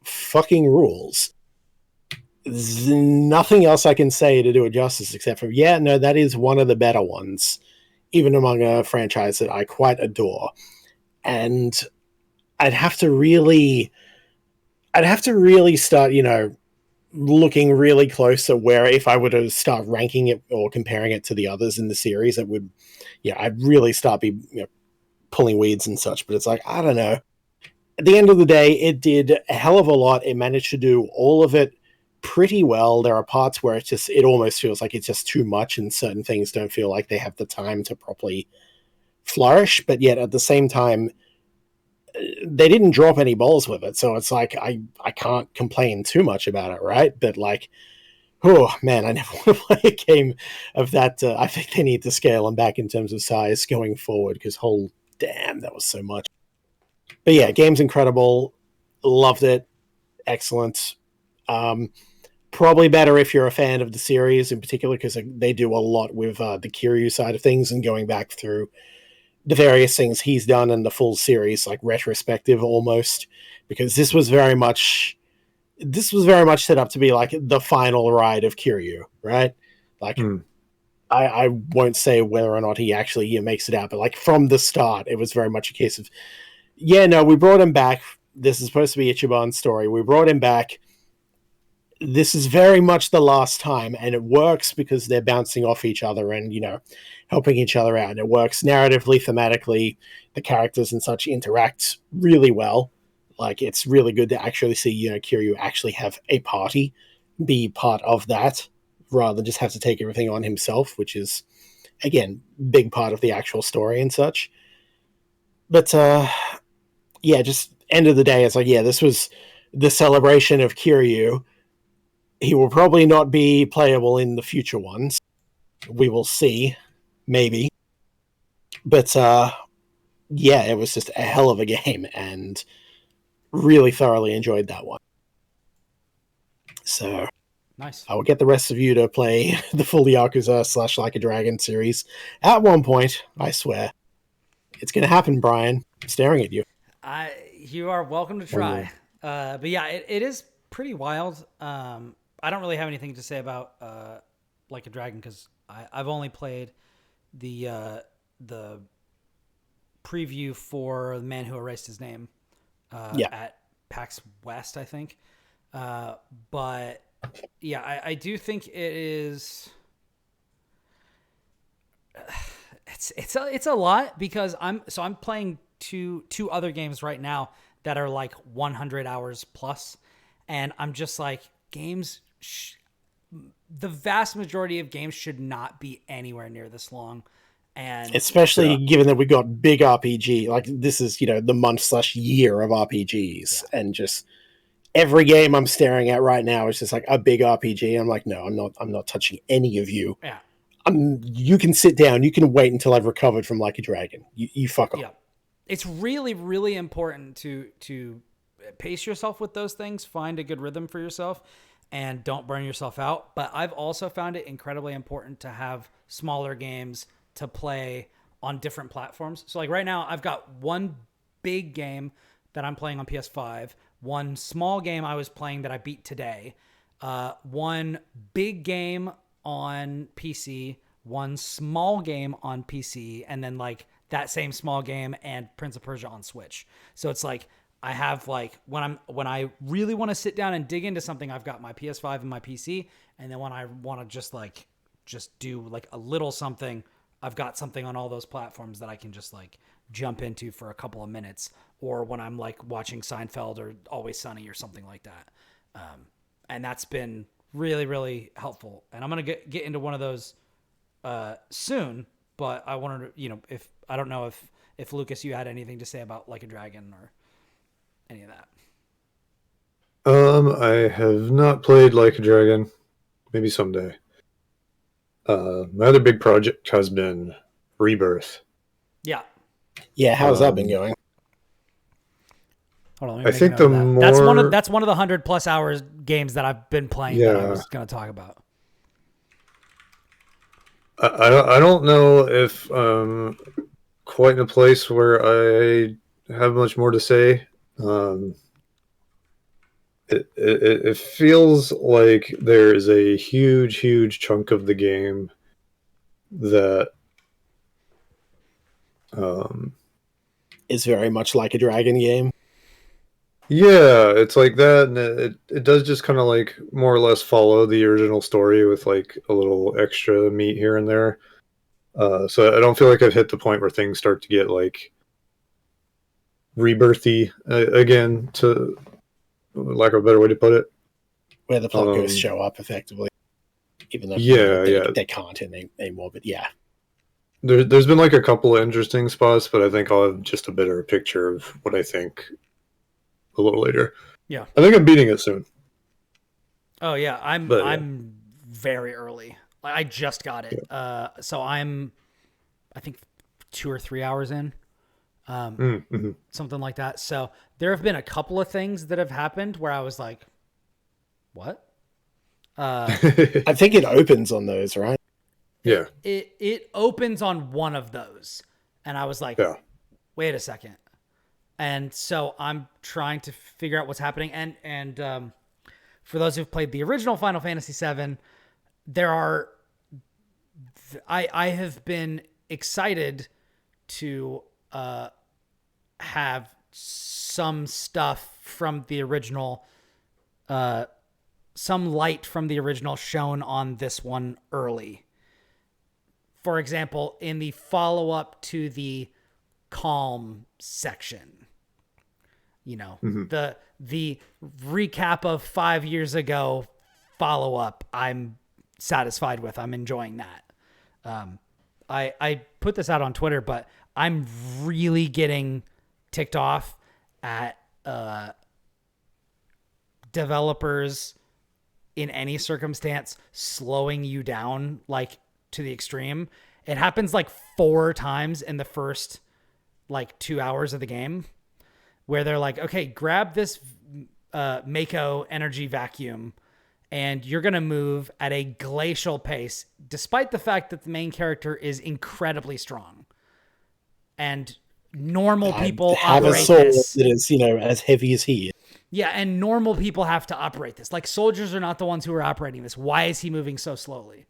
fucking rules. There's nothing else I can say to do it justice except for, that is one of the better ones, even among a franchise that I quite adore. And I'd have to really start, looking really close at where if I were to start ranking it or comparing it to the others in the series, it would, I'd really start pulling weeds and such. But it's like, I don't know. At the end of the day, it did a hell of a lot. It managed to do all of it pretty well. There are parts where it almost feels like it's just too much and certain things don't feel like they have the time to properly flourish. But yet at the same time, they didn't drop any balls with it. So it's like, I can't complain too much about it, right? But like, oh man, I never want to play a game of that. I think they need to scale them back in terms of size going forward because damn, that was so much. But yeah, game's incredible. Loved it. Excellent. Probably better if you're a fan of the series in particular because they do a lot with the Kiryu side of things and going back through the various things he's done in the full series, like retrospective almost, because this was very much set up to be like the final ride of Kiryu, right? Like, I won't say whether or not he actually makes it out, but like from the start, it was very much a case of, we brought him back. This is supposed to be Ichiban's story. We brought him back. This is very much the last time, and it works because they're bouncing off each other and, helping each other out. And it works narratively, thematically. The characters and such interact really well. Like, it's really good to actually see, Kiryu actually have a party, be part of that, rather than just have to take everything on himself, which is, again, big part of the actual story and such. But, just end of the day, it's like, this was the celebration of Kiryu. He will probably not be playable in the future ones. We will see, maybe. But, it was just a hell of a game, and really thoroughly enjoyed that one. So, nice. I will get the rest of you to play the full Yakuza / Like a Dragon series at one point, I swear. It's going to happen, Brian. I'm staring at you. You are welcome to try. But yeah, it is pretty wild. I don't really have anything to say about Like a Dragon because I've only played the preview for The Man Who Erased His Name at PAX West, I think. But yeah, I do think it is. It's a lot because I'm playing two other games right now that are like 100 hours plus, and I'm just like games. The vast majority of games should not be anywhere near this long, and especially given that we got big RPG. Like this is the month/year of RPGs, and just every game I'm staring at right now is just like a big RPG. I'm like, no, I'm not touching any of you. Yeah. You can sit down. You can wait until I've recovered from Like a Dragon. You fuck off. Yeah. It's really, really important to pace yourself with those things. Find a good rhythm for yourself. and don't burn yourself out. But I've also found it incredibly important to have smaller games to play on different platforms. So like right now I've got one big game that I'm playing on PS5, one small game I was playing that I beat today, one big game on PC, one small game on PC, and then like that same small game and Prince of Persia on Switch. So it's like I have like when I really want to sit down and dig into something, I've got my PS5 and my PC, and then when I want to just do like a little something, I've got something on all those platforms that I can just like jump into for a couple of minutes, or when I'm like watching Seinfeld or Always Sunny or something like that. And that's been really, really helpful. And I'm going to get into one of those soon, but I wanted to, if I don't know if Lucas, you had anything to say about Like a Dragon or any of that. I have not played Like a Dragon. Maybe someday. My other big project has been Rebirth. Yeah. Yeah, how's that been going? Hold on, I think the more that's one of the 100+ hours games that I've been playing that I was going to talk about. I don't know if quite in a place where I have much more to say. It feels like there is a huge chunk of the game that It's very much like a dragon game. yeah, it's like that, and it does just kind of like more or less follow the original story with like a little extra meat here and there. So I don't feel like I've hit the point where things start to get like rebirthy again, to lack of a better way to put it. Where the plot ghosts show up effectively. Even though they can't anymore, but yeah. There's been like a couple of interesting spots, but I think I'll have just a better picture of what I think a little later. Yeah. I think I'm beating it soon. Oh yeah, I'm very early. I just got it. Yeah. So I'm I think 2 or 3 hours in. Something like that. So there have been a couple of things that have happened where I was like, what? I think it opens on those, right? Yeah. It opens on one of those. And I was like, wait a second. And so I'm trying to figure out what's happening. And for those who've played the original Final Fantasy VII, I have been excited to have some stuff from the original, some light from the original shown on this one early. For example, in the follow-up to the Calm section, the recap of 5 years ago follow-up, I'm satisfied with. I'm enjoying that. I put this out on Twitter, but I'm really getting ticked off at developers in any circumstance slowing you down like to the extreme. It happens like 4 times in the first like 2 hours of the game where they're like, okay, grab this Mako energy vacuum and you're going to move at a glacial pace, despite the fact that the main character is incredibly strong. And normal people have operate a sword this. that is, as heavy as he is. Yeah, and normal people have to operate this. Like, soldiers are not the ones who are operating this. Why is he moving so slowly?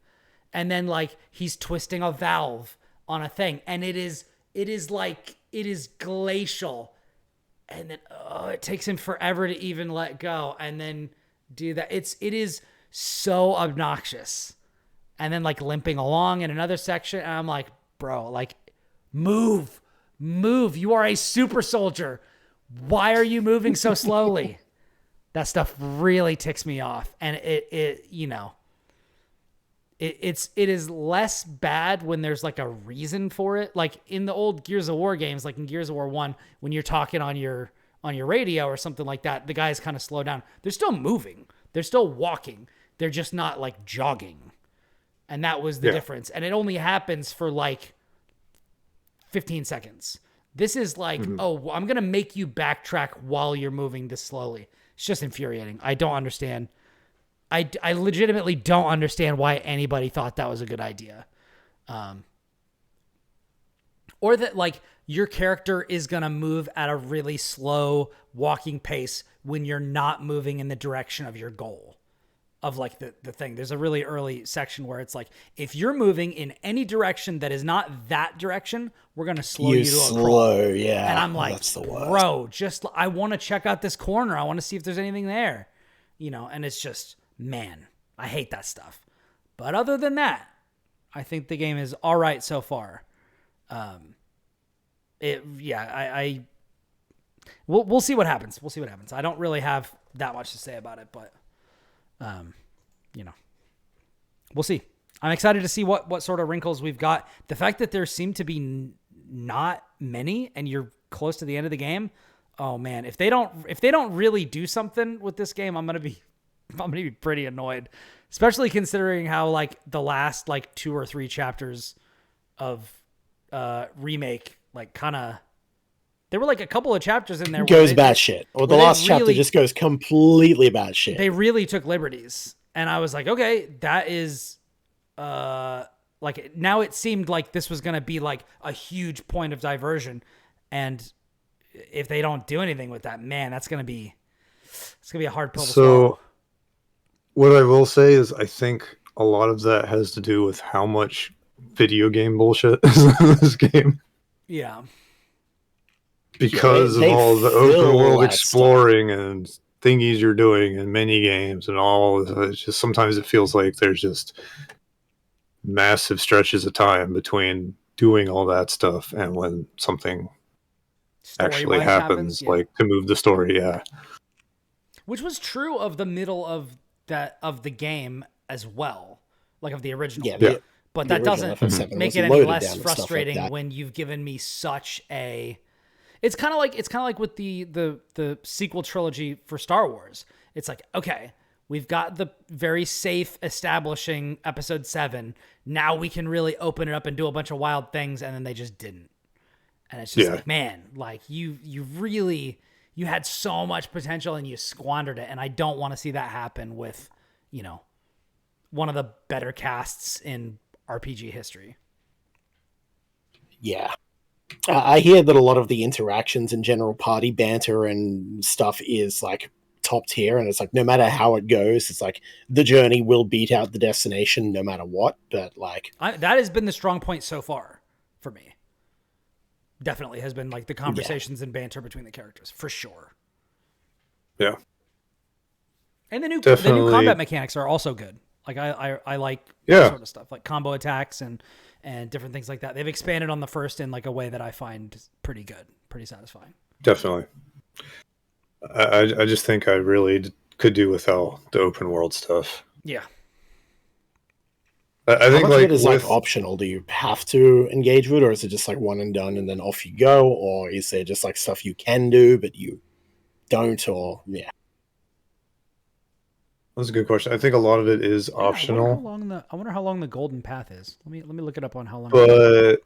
And then, like, he's twisting a valve on a thing, and it is glacial. And then, it takes him forever to even let go, and then do that. It is so obnoxious. And then, like, limping along in another section, and I'm like, bro, like, move. You are a super soldier. Why are you moving so slowly? That stuff really ticks me off. And it is less bad when there's like a reason for it. Like in the old Gears of War games, like in Gears of War 1, when you're talking on your radio or something like that, the guys kind of slow down. They're still moving. They're still walking. They're just not like jogging. And that was the difference. And it only happens for like 15 seconds. This is like, I'm going to make you backtrack while you're moving this slowly. It's just infuriating. I don't understand. I legitimately don't understand why anybody thought that was a good idea. Or that like your character is going to move at a really slow walking pace when you're not moving in the direction of your goal of like the thing. There's a really early section where it's like, if you're moving in any direction that is not that direction, we're going to slow you to a crawl. Yeah. And I'm like, that's the worst. bro, I want to check out this corner. I want to see if there's anything there, and it's just, man, I hate that stuff. But other than that, I think the game is all right so far. We'll see what happens. We'll see what happens. I don't really have that much to say about it, but we'll see. I'm excited to see what sort of wrinkles we've got. The fact that there seem to be not many, and you're close to the end of the game. Oh man, if they don't really do something with this game, I'm gonna be pretty annoyed, especially considering how like the last like 2 or 3 chapters of remake like kind of, there were like a couple of chapters in there goes batshit, or the last chapter just goes completely batshit. They really took liberties, and I was like, okay, that is like, now it seemed like this was gonna be like a huge point of diversion, and if they don't do anything with that, man, it's gonna be a hard pill to swallow. What I will say is, I think a lot of that has to do with how much video game bullshit is in this game. Yeah. Because of all the open world exploring and thingies you're doing and mini games and all, it's just sometimes it feels like there's just massive stretches of time between doing all that stuff and when something actually happens, yeah. like to move the story, yeah. Which was true of the middle of the game as well, like of the original. Yeah. But that doesn't make it any less frustrating like when you've given me such a. It's kind of like with the sequel trilogy for Star Wars. It's like, okay, we've got the very safe establishing episode 7. Now we can really open it up and do a bunch of wild things, and then they just didn't. And it's just like, man, like you had so much potential and you squandered it, and I don't want to see that happen with, one of the better casts in RPG history. Yeah. I hear that a lot of the interactions and general party banter and stuff is like top tier, and it's like no matter how it goes, it's like the journey will beat out the destination no matter what. But like that has been the strong point so far for me. Definitely has been like the conversations and banter between the characters for sure. Yeah. And the new combat mechanics are also good. Like I like that sort of stuff, like combo attacks and different things like that. They've expanded on the first in like a way that I find pretty good, pretty satisfying. Definitely. I just think I really could do without the open world stuff. Yeah. I think like it is like optional. Do you have to engage with, or is it just like one and done and then off you go, or is there just like stuff you can do but you don't, or yeah? That's a good question. I think a lot of it is optional. I wonder how long the golden path is. Let me look it up on how long. But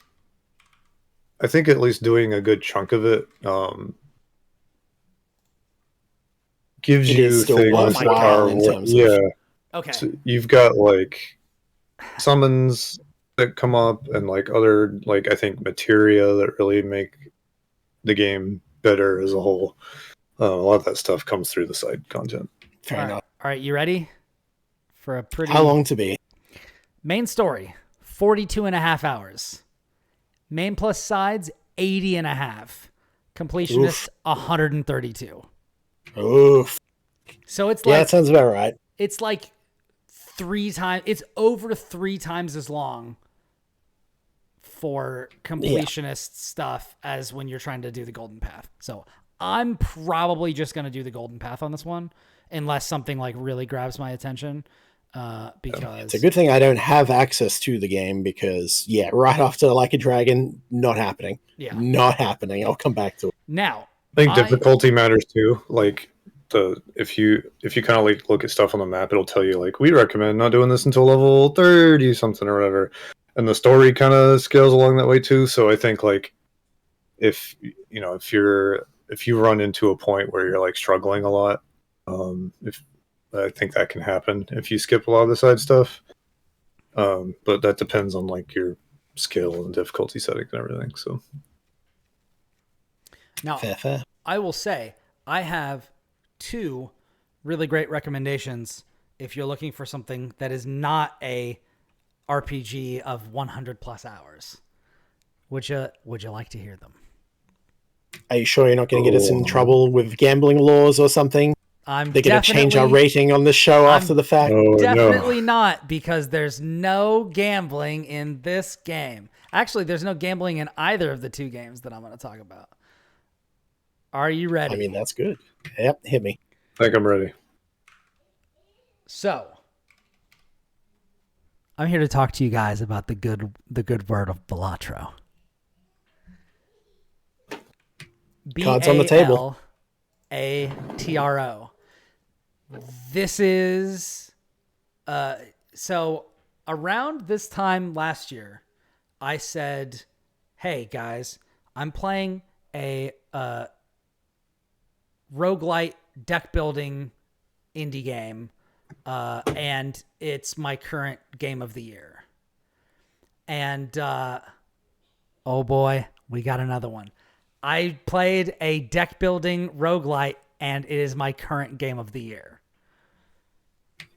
I think at least doing a good chunk of it gives you things that are Okay. So you've got like summons that come up and like other like I think materia that really make the game better as a whole. A lot of that stuff comes through the side content. Fair enough. All right, you ready for a pretty... How long to be? Main story, 42.5 hours. Main plus sides, 80.5. Completionist, 132. Oof. So it's like... Yeah, that sounds about right. It's like 3 times... It's over 3 times as long for completionist stuff as when you're trying to do the golden path. So I'm probably just going to do the golden path on this one, unless something like really grabs my attention, because it's a good thing I don't have access to the game because right after Like a Dragon, not happening. Not happening. I'll come back to it. Now, I think difficulty matters too. Like if you kind of like look at stuff on the map, it'll tell you like we recommend not doing this until level 30 something or whatever, and the story kind of scales along that way too. So I think like if you run into a point where you're like struggling a lot, if I think that can happen if you skip a lot of the side stuff. But that depends on like your skill and difficulty settings and everything. So now, fair. I will say I have 2 really great recommendations if you're looking for something that is not a RPG of 100 plus hours. Would you like to hear them? Are you sure you're not going to get us in trouble with gambling laws or something? They're going to change our rating on the show after the fact. Definitely not, because there's no gambling in this game. Actually, there's no gambling in either of the 2 games that I'm going to talk about. Are you ready? I mean, that's good. Yep, hit me. I think I'm ready. So, I'm here to talk to you guys about the good word of Balatro. Cards on the table. Balatro. This is so around this time last year, I said, "Hey guys, I'm playing a roguelite deck building indie game, and it's my current game of the year." And oh boy, we got another one. I played a deck building roguelite, and it is my current game of the year.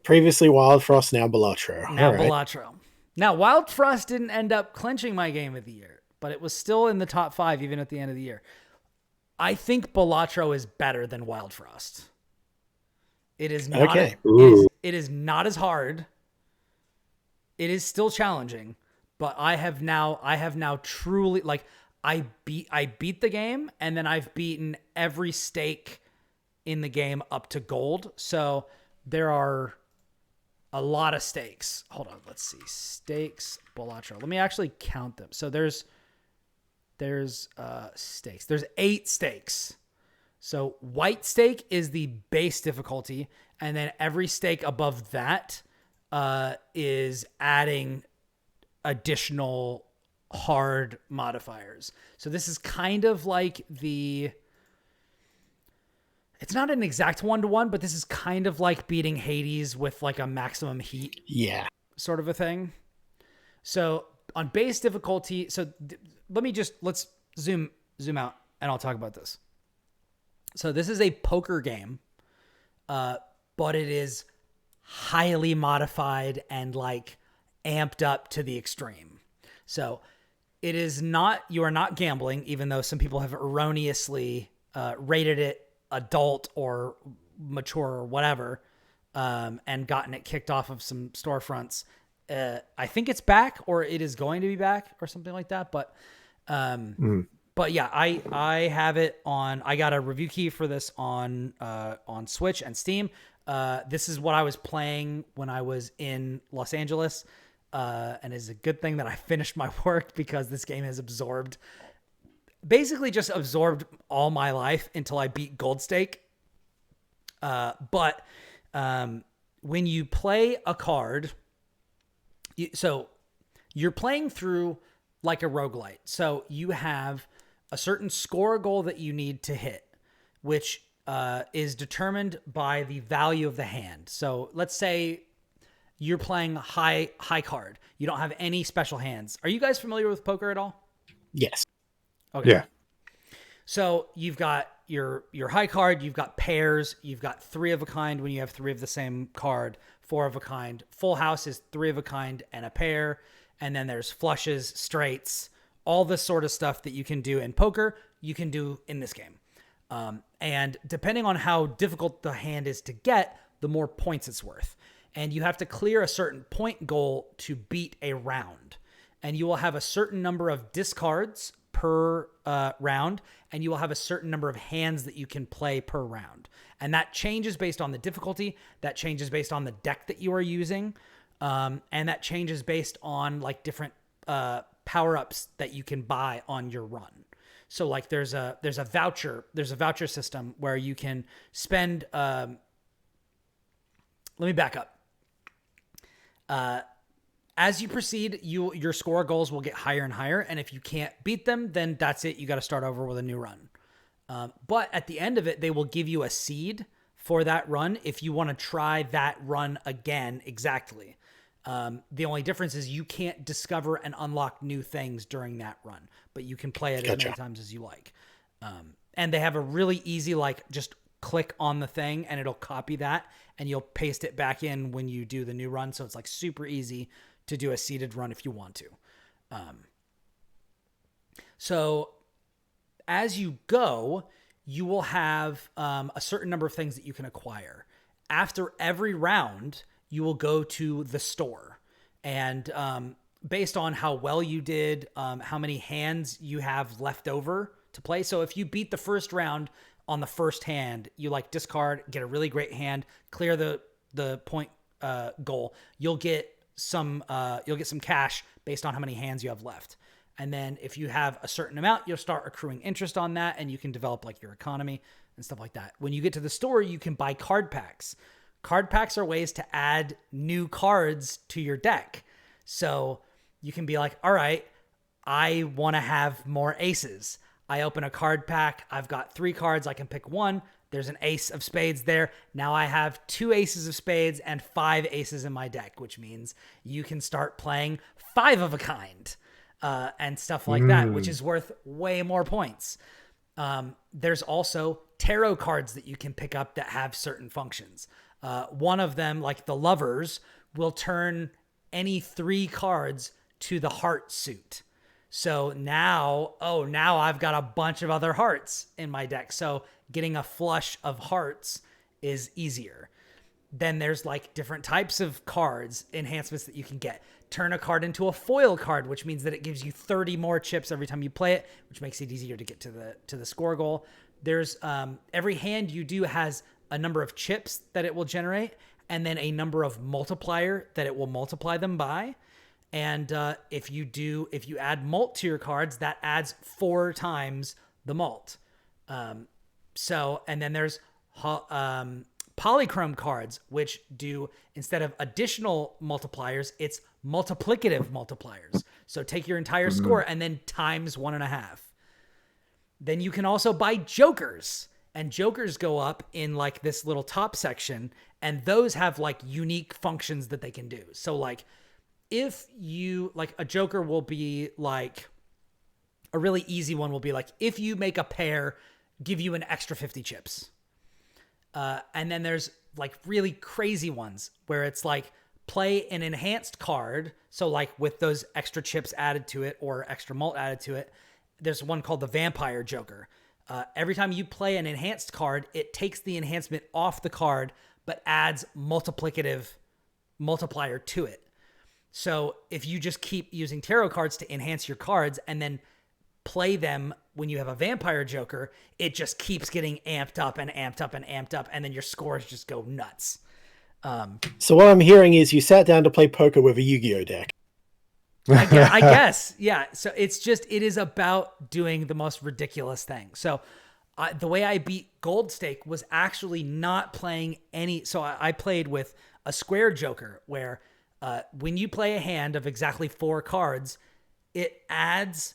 Previously Wild Frost, now Balatro. Now Balatro. Now, Wild Frost didn't end up clinching my game of the year, but it was still in the top 5 even at the end of the year. I think Balatro is better than Wild Frost. It is not. Okay. It is not as hard. It is still challenging, but I have now truly, like, I beat the game, and then I've beaten every stake in the game up to gold. So there are a lot of stakes. Hold on, let's see. Stakes, Balatro. Let me actually count them. So there's stakes. There's 8 stakes. So white stake is the base difficulty, and then every stake above that is adding additional hard modifiers. So this is kind of like it's not an exact 1-to-1, but this is kind of like beating Hades with like a maximum heat sort of a thing. So on base difficulty, let's zoom out and I'll talk about this. So this is a poker game, but it is highly modified and like amped up to the extreme. So it is not, you are not gambling, even though some people have erroneously rated it adult or mature or whatever, and gotten it kicked off of some storefronts. I think it's back, or it is going to be back, or something like that. But yeah, I have it on. I got a review key for this on Switch and Steam. This is what I was playing when I was in Los Angeles, and it's a good thing that I finished my work, because this game has basically just absorbed all my life until I beat Gold Stake. But when you play a card, so you're playing through like a roguelite. So you have a certain score goal that you need to hit, which is determined by the value of the hand. So let's say you're playing high card. You don't have any special hands. Are you guys familiar with poker at all? Yes. Okay. Yeah. So you've got your high card, you've got pairs, you've got 3 of a kind when you have 3 of the same card, 4 of a kind. Full house is 3 of a kind and a pair. And then there's flushes, straights, all this sort of stuff that you can do in poker, you can do in this game. And depending on how difficult the hand is to get, the more points it's worth. And you have to clear a certain point goal to beat a round. And you will have a certain number of discards per round, and you will have a certain number of hands that you can play per round. And that changes based on the difficulty, that changes based on the deck that you are using, and that changes based on like different power-ups that you can buy on your run. So like there's a voucher system where you can spend let me back up. As you proceed, your score goals will get higher and higher, and if you can't beat them, then that's it. You got to start over with a new run. But at the end of it, they will give you a seed for that run if you want to try that run again exactly. The only difference is you can't discover and unlock new things during that run, but you can play it as many times as you like. And they have a really easy, like, just click on the thing and it'll copy that and you'll paste it back in when you do the new run. So it's like super easy to do a seeded run if you want to. So as you go, you will have a certain number of things that you can acquire. After every round, you will go to the store. And based on how well you did, how many hands you have left over to play. So if you beat the first round on the first hand, you like discard, get a really great hand, clear the point goal. You'll get some cash based on how many hands you have left. And then if you have a certain amount, you'll start accruing interest on that and you can develop like your economy and stuff like that. When you get to the store, you can buy card packs. Card packs are ways to add new cards to your deck. So you can be like, all right, I want to have more aces. I open a card pack. I've got 3 cards. I can pick one. There's an ace of spades there. Now I have 2 aces of spades and 5 aces in my deck, which means you can start playing 5 of a kind and stuff like that, which is worth way more points. There's also tarot cards that you can pick up that have certain functions. One of them, like the Lovers, will turn any 3 cards to the heart suit. So now I've got a bunch of other hearts in my deck. So getting a flush of hearts is easier. Then there's like different types of cards, enhancements that you can get. Turn a card into a foil card, which means that it gives you 30 more chips every time you play it, which makes it easier to get to the score goal. There's every hand you do has a number of chips that it will generate, and then a number of multiplier that it will multiply them by. And if you add malt to your cards, that adds 4 times the malt. And then there's polychrome cards, which do, instead of additional multipliers, it's multiplicative multipliers. So take your entire score and then times 1.5. Then you can also buy jokers, and jokers go up in like this little top section, and those have like unique functions that they can do. So like, if you like, a joker will be like, a really easy one will be like, if you make a pair, give you an extra 50 chips. And then there's like really crazy ones where it's like, play an enhanced card. So like with those extra chips added to it or extra malt added to it, there's one called the Vampire Joker. Every time you play an enhanced card, it takes the enhancement off the card, but adds multiplicative multiplier to it. So if you just keep using tarot cards to enhance your cards and then play them when you have a Vampire Joker, it just keeps getting amped up and amped up and amped up, and then your scores just go nuts. So what I'm hearing is you sat down to play poker with a Yu-Gi-Oh deck. I guess. Yeah. So it is about doing the most ridiculous thing. So the way I beat Gold Stake was actually not playing any. So I played with a square Joker where when you play a hand of exactly 4 cards, it adds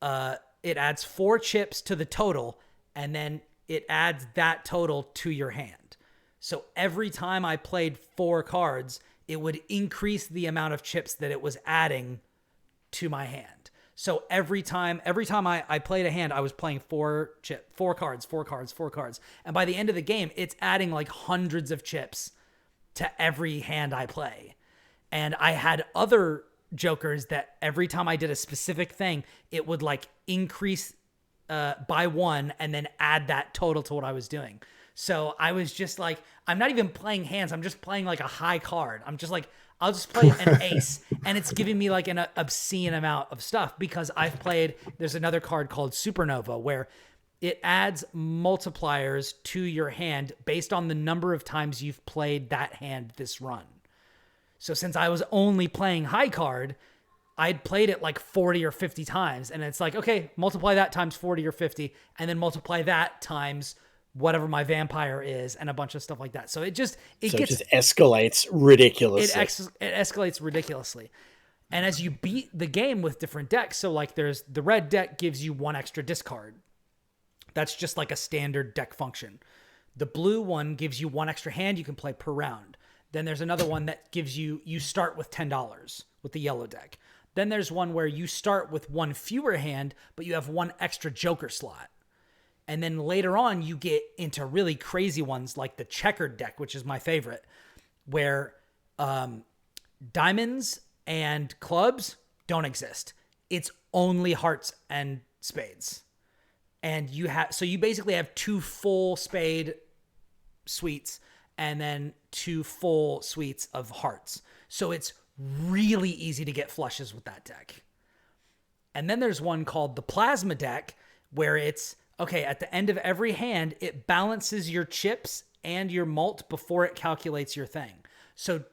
4 chips to the total, and then it adds that total to your hand. So every time I played 4 cards, it would increase the amount of chips that it was adding to my hand. So every time I played a hand, I was playing 4 cards. And by the end of the game, it's adding like hundreds of chips to every hand I play. And I had other jokers that every time I did a specific thing, it would like increase by 1 and then add that total to what I was doing. So I was just like, I'm not even playing hands. I'm just playing like a high card. I'm just like, I'll just play an ace, and it's giving me like an obscene amount of stuff because there's another card called Supernova where it adds multipliers to your hand based on the number of times you've played that hand this run. So since I was only playing high card, I'd played it like 40 or 50 times. And it's like, okay, multiply that times 40 or 50, and then multiply that times whatever my vampire is, and a bunch of stuff like that. So it just escalates ridiculously. It escalates ridiculously. And as you beat the game with different decks, so like there's the red deck gives you 1 extra discard. That's just like a standard deck function. The blue one gives you 1 extra hand you can play per round. Then there's another one that gives you start with $10 with the yellow deck. Then there's one where you start with 1 fewer hand, but you have 1 extra joker slot. And then later on, you get into really crazy ones like the checkered deck, which is my favorite, where diamonds and clubs don't exist. It's only hearts and spades. And you basically have 2 full spade suites and then 2 full suites of hearts. So it's really easy to get flushes with that deck. And then there's one called the plasma deck, where it's, okay, at the end of every hand, it balances your chips and your mult before it calculates your thing. So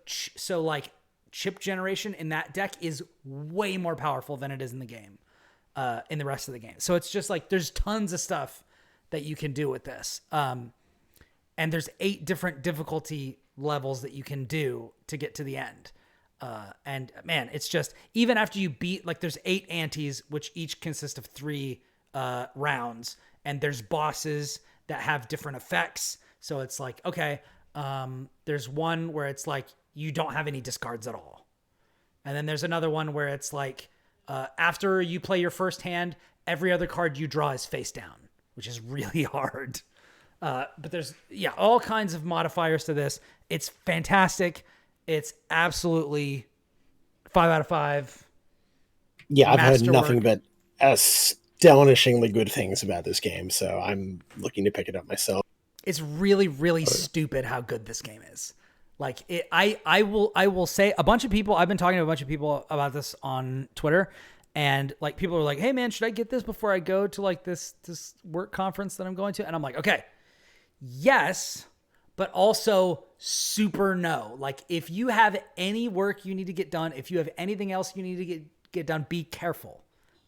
like chip generation in that deck is way more powerful than it is in the game, in the rest of the game. So it's just like, there's tons of stuff that you can do with this. And there's 8 different difficulty levels that you can do to get to the end. And man, it's just, even after you beat, like there's 8 antes, which each consist of 3 rounds, and there's bosses that have different effects. So it's like, okay, there's one where it's like you don't have any discards at all. And then there's another one where it's like, after you play your first hand, every other card you draw is face down, which is really hard. But there's, all kinds of modifiers to this. It's fantastic. It's absolutely 5 out of 5. Yeah, I've heard nothing Masterwork. but astonishingly good things about this game, so I'm looking to pick it up myself. It's really, really stupid how good this game is. Like I will say, a bunch of people, I've been talking to a bunch of people about this on Twitter, and like people are like, hey man, should I get this before I go to like this work conference that I'm going to? And I'm like, okay, yes, but also super no. Like if you have any work you need to get done, if you have anything else you need to get done, be careful.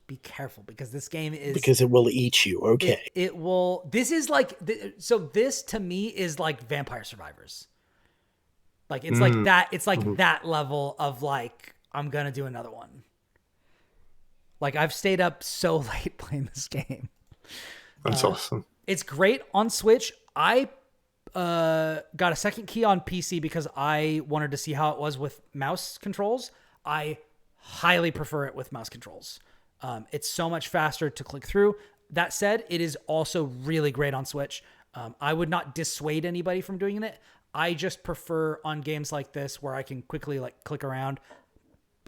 Be careful, because this game is... Because it will eat you, okay. It will... This is like... So this, to me, is like Vampire Survivors. Like, it's like that... It's like that level of like, I'm gonna do another one. Like, I've stayed up so late playing this game. That's awesome. It's great on Switch. I got a second key on PC because I wanted to see how it was with mouse controls. I highly prefer it with mouse controls. It's so much faster to click through. That said, it is also really great on Switch. I would not dissuade anybody from doing it. I just prefer on games like this where I can quickly like click around.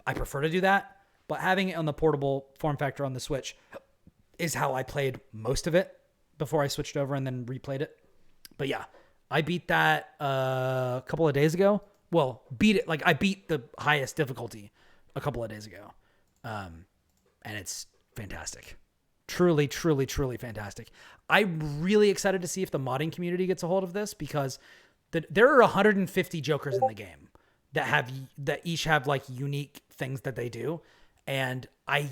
I prefer to do that, but having it on the portable form factor on the Switch is how I played most of it before I switched over and then replayed it. But yeah, I beat that a couple of days ago. Well, I beat the highest difficulty a couple of days ago. And it's fantastic. Truly, truly, truly fantastic. I'm really excited to see if the modding community gets a hold of this, because there are 150 Jokers in the game that each have like unique things that they do. And I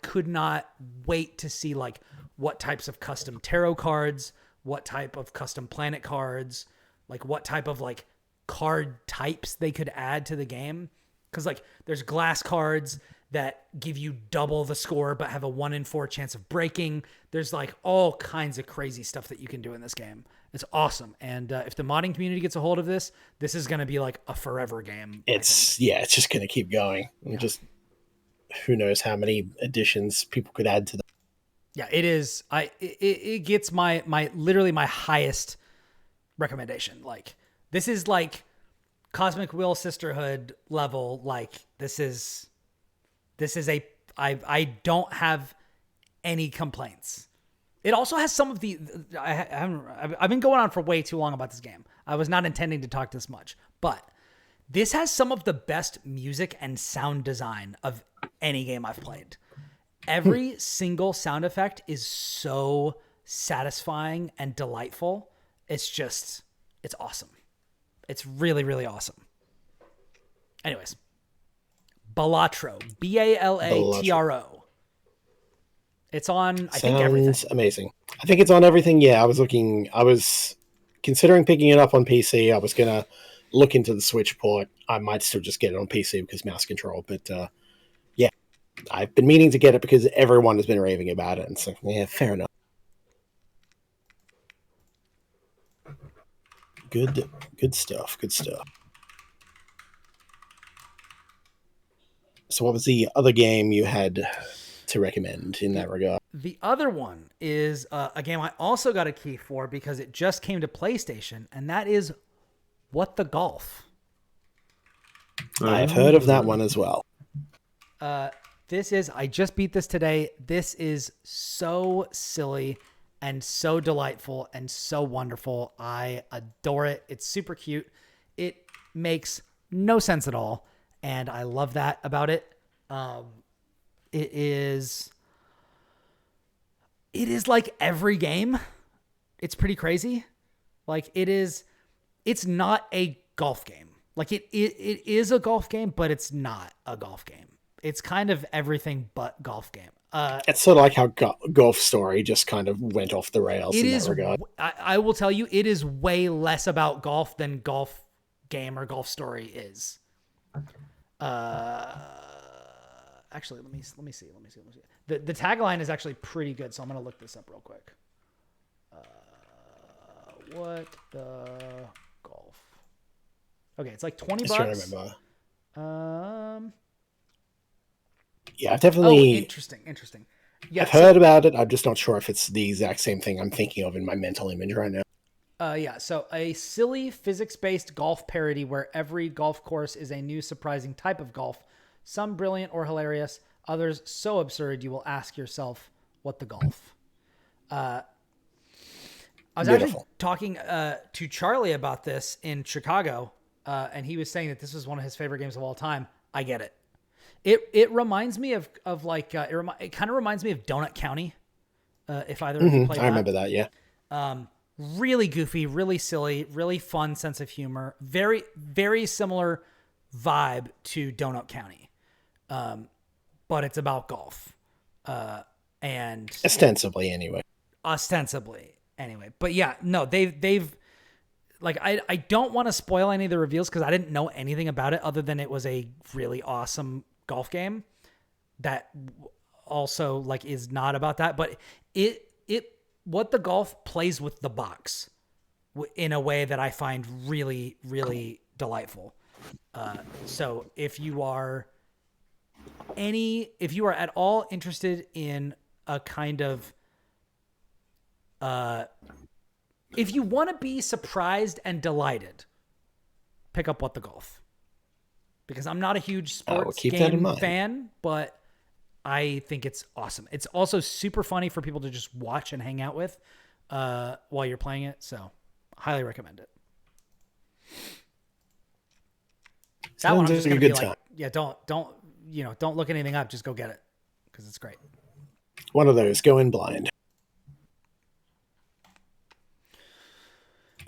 could not wait to see like what types of custom tarot cards, what type of custom planet cards, like what type of like card types they could add to the game. Cause like there's glass cards that give you double the score, but have a 1 in 4 chance of breaking. There's like all kinds of crazy stuff that you can do in this game. It's awesome. And if the modding community gets a hold of this is going to be like a forever game. It's just going to keep going. Yeah. Just who knows how many additions people could add to that. Yeah, it is. It gets my literally my highest recommendation. Like this is like Cosmic Will Sisterhood level. Like this is I don't have any complaints. It also has some of the, I've been going on for way too long about this game. I was not intending to talk this much, but this has some of the best music and sound design of any game I've played. Every single sound effect is so satisfying and delightful. It's awesome. It's really, really awesome. Anyways, Balatro, Balatro. It's on, I think, everything. Sounds amazing. I think it's on everything. Yeah, I was considering picking it up on PC. I was going to look into the Switch port. I might still just get it on PC because mouse control. But yeah, I've been meaning to get it because everyone has been raving about it. And so, yeah, fair enough. Good stuff. Good stuff. So what was the other game you had to recommend in that regard? The other one is a game I also got a key for because it just came to PlayStation, and that is What the Golf. I've heard of that one as well. I just beat this today. This is so silly and so delightful and so wonderful. I adore it. It's super cute. It makes no sense at all, and I love that about it. It is like every game. It's pretty crazy. Like it's not a golf game. Like it is a golf game, but it's not a golf game. It's kind of everything but golf game. It's sort of like how Golf Story just kind of went off the rails in that regard. I will tell you, it is way less about golf than Golf Game or Golf Story is. Actually, let me see. The tagline is actually pretty good, so I'm gonna look this up real quick. What the golf? Okay, it's like $20. Trying to remember. Yeah, I've definitely. Oh, interesting. Yeah, I've heard about it. I'm just not sure if it's the exact same thing I'm thinking of in my mental image right now. So a silly physics-based golf parody where every golf course is a new surprising type of golf. Some brilliant or hilarious, others so absurd you will ask yourself, what the golf? I was actually talking to Charlie about this in Chicago, and he was saying that this was one of his favorite games of all time. I get it. It reminds me of like it kind of reminds me of Donut County. If either of you played that. I remember that. Yeah. Really goofy, really silly, really fun sense of humor. Very, very similar vibe to Donut County, but it's about golf, and ostensibly anyway. But yeah, no, they've like I don't want to spoil any of the reveals because I didn't know anything about it other than it was a really awesome golf game that also like is not about that, but What the Golf plays with the box in a way that I find really, really delightful. So if you are at all interested in a kind of, if you want to be surprised and delighted, pick up What the Golf. Because I'm not a huge sports game fan, but I think it's awesome. It's also super funny for people to just watch and hang out with while you're playing it. So, highly recommend it. That one I'm just gonna be like, yeah, don't look anything up. Just go get it because it's great. One of those, go in blind.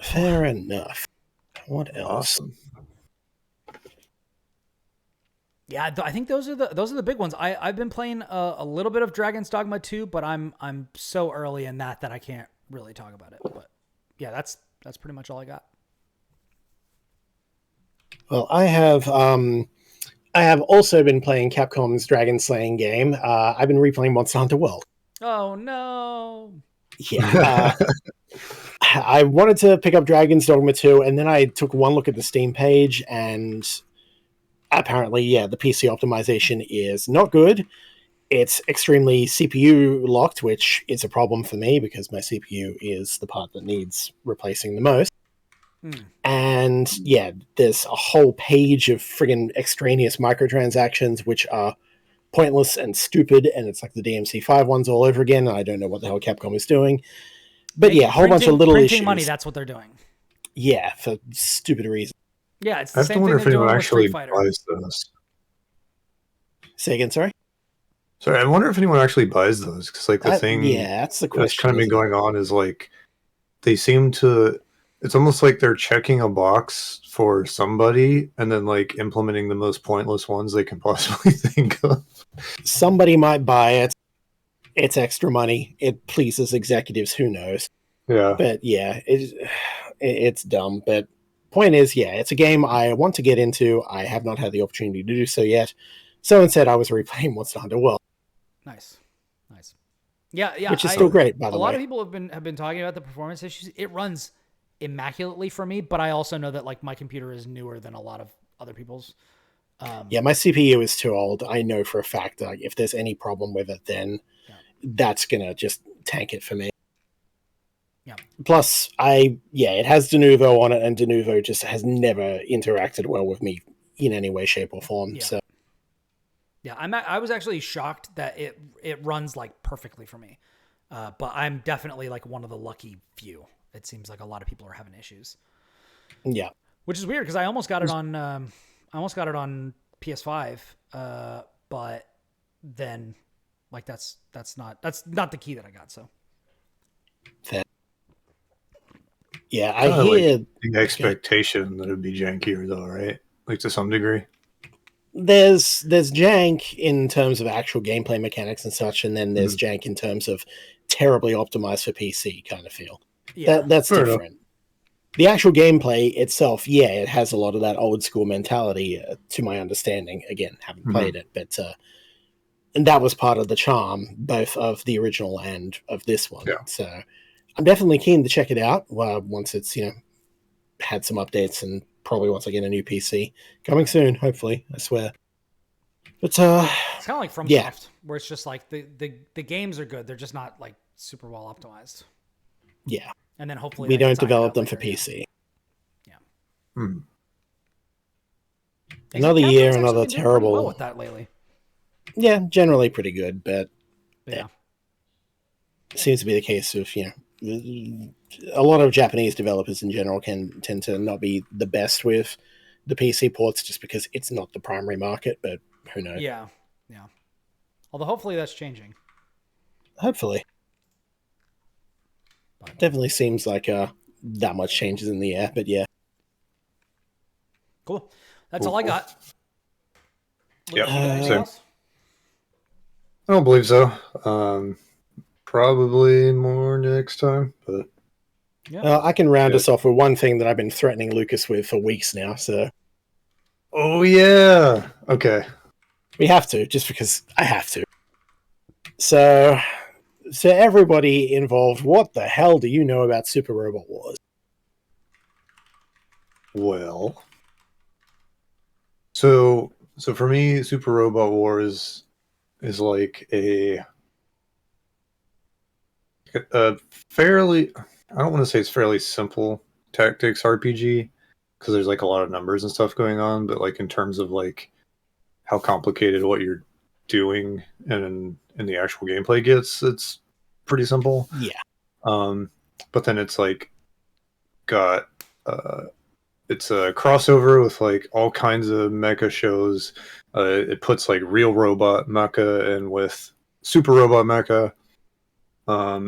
Fair enough. What else? Awesome. Yeah, I think those are the big ones. I've been playing a little bit of Dragon's Dogma 2, but I'm so early in that I can't really talk about it. But yeah, that's pretty much all I got. Well, I have also been playing Capcom's Dragon Slaying game. I've been replaying Monster Hunter World. Oh no! Yeah, I wanted to pick up Dragon's Dogma 2, and then I took one look at the Steam page and. Apparently, yeah, the PC optimization is not good. It's extremely CPU locked, which is a problem for me because my CPU is the part that needs replacing the most. And yeah, there's a whole page of friggin' extraneous microtransactions, which are pointless and stupid, and it's like the DMC5 ones all over again. I don't know what the hell Capcom is doing. But yeah, a whole bunch of little issues. Money, that's what they're doing. Yeah, for stupid reasons. Yeah, it's the same thing they're doing with Street Fighter. Buys those. Say again, sorry? Sorry, I wonder if anyone actually buys those, because like that's the question. That's kind of been going on is like they seem to. It's almost like they're checking a box for somebody and then like implementing the most pointless ones they can possibly think of. Somebody might buy it. It's extra money. It pleases executives. Who knows? Yeah. But yeah, it's dumb. But point is, yeah, it's a game I want to get into. I have not had the opportunity to do so yet. So instead, I was replaying Monster Hunter World. Nice. Yeah. Which is still great, by the way. A lot of people have been talking about the performance issues. It runs immaculately for me, but I also know that like my computer is newer than a lot of other people's. Yeah, my CPU is too old. I know for a fact that if there's any problem with it, then that's gonna just tank it for me. Yeah. Plus, it has Denuvo on it, and Denuvo just has never interacted well with me in any way, shape, or form. Yeah. So, yeah, I was actually shocked that it runs like perfectly for me, but I'm definitely like one of the lucky few. It seems like a lot of people are having issues. Yeah, which is weird because I almost got it on PS5, but then like that's not the key that I got. So yeah, I hear like the expectation that it'd be jankier though, right? Like to some degree. There's jank in terms of actual gameplay mechanics and such, and then there's jank in terms of terribly optimized for PC kind of feel. Yeah, that's fair different. enough. The actual gameplay itself, it has a lot of that old school mentality, to my understanding. Again, haven't played it, but and that was part of the charm, both of the original and of this one. Yeah. So I'm definitely keen to check it out once it's had some updates, and probably once I get a new PC coming soon, hopefully. I swear. But it's kind of like FromSoft, yeah. where it's just like the games are good, they're just not like super well optimized. Yeah. And then hopefully we they can don't tie it develop up them later, for PC. Yeah. Another Capcom's year, actually another been doing terrible. pretty well with that lately. Yeah, generally pretty good, but yeah. Seems to be the case of a lot of Japanese developers in general can tend to not be the best with the PC ports just because it's not the primary market, but who knows? Yeah. Although hopefully that's changing. Hopefully. Definitely seems like that much changes in the air, but yeah. Cool. That's all I got. Yeah. Anything else? I don't believe so. Probably more next time, but I can round us off with one thing that I've been threatening Lucas with for weeks now. So. Oh yeah. Okay. We have to, just because I have to. So everybody involved, what the hell do you know about Super Robot Wars? Well, so for me, Super Robot Wars is like a fairly, I don't want to say it's fairly simple tactics RPG because there's like a lot of numbers and stuff going on, but like in terms of like how complicated what you're doing and in the actual gameplay gets, it's pretty simple. Yeah. But then it's like got it's a crossover with like all kinds of mecha shows. It puts like real robot mecha and with super robot mecha.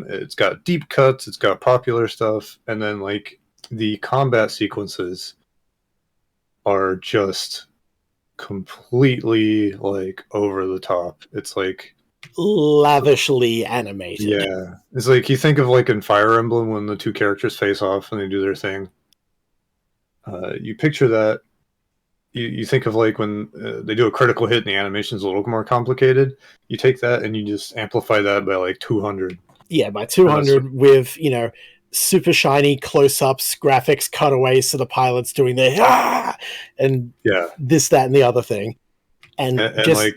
It's got deep cuts, it's got popular stuff, and then like the combat sequences are just completely like over the top. It's like lavishly animated. Yeah. It's like you think of like in Fire Emblem when the two characters face off and they do their thing. You picture that. You think of like when they do a critical hit and the animation's a little more complicated. You take that and you just amplify that by like 200. Yeah, by 200 with, super shiny close-ups, graphics, cutaways to the pilots doing their and this, that, and the other thing. And just like,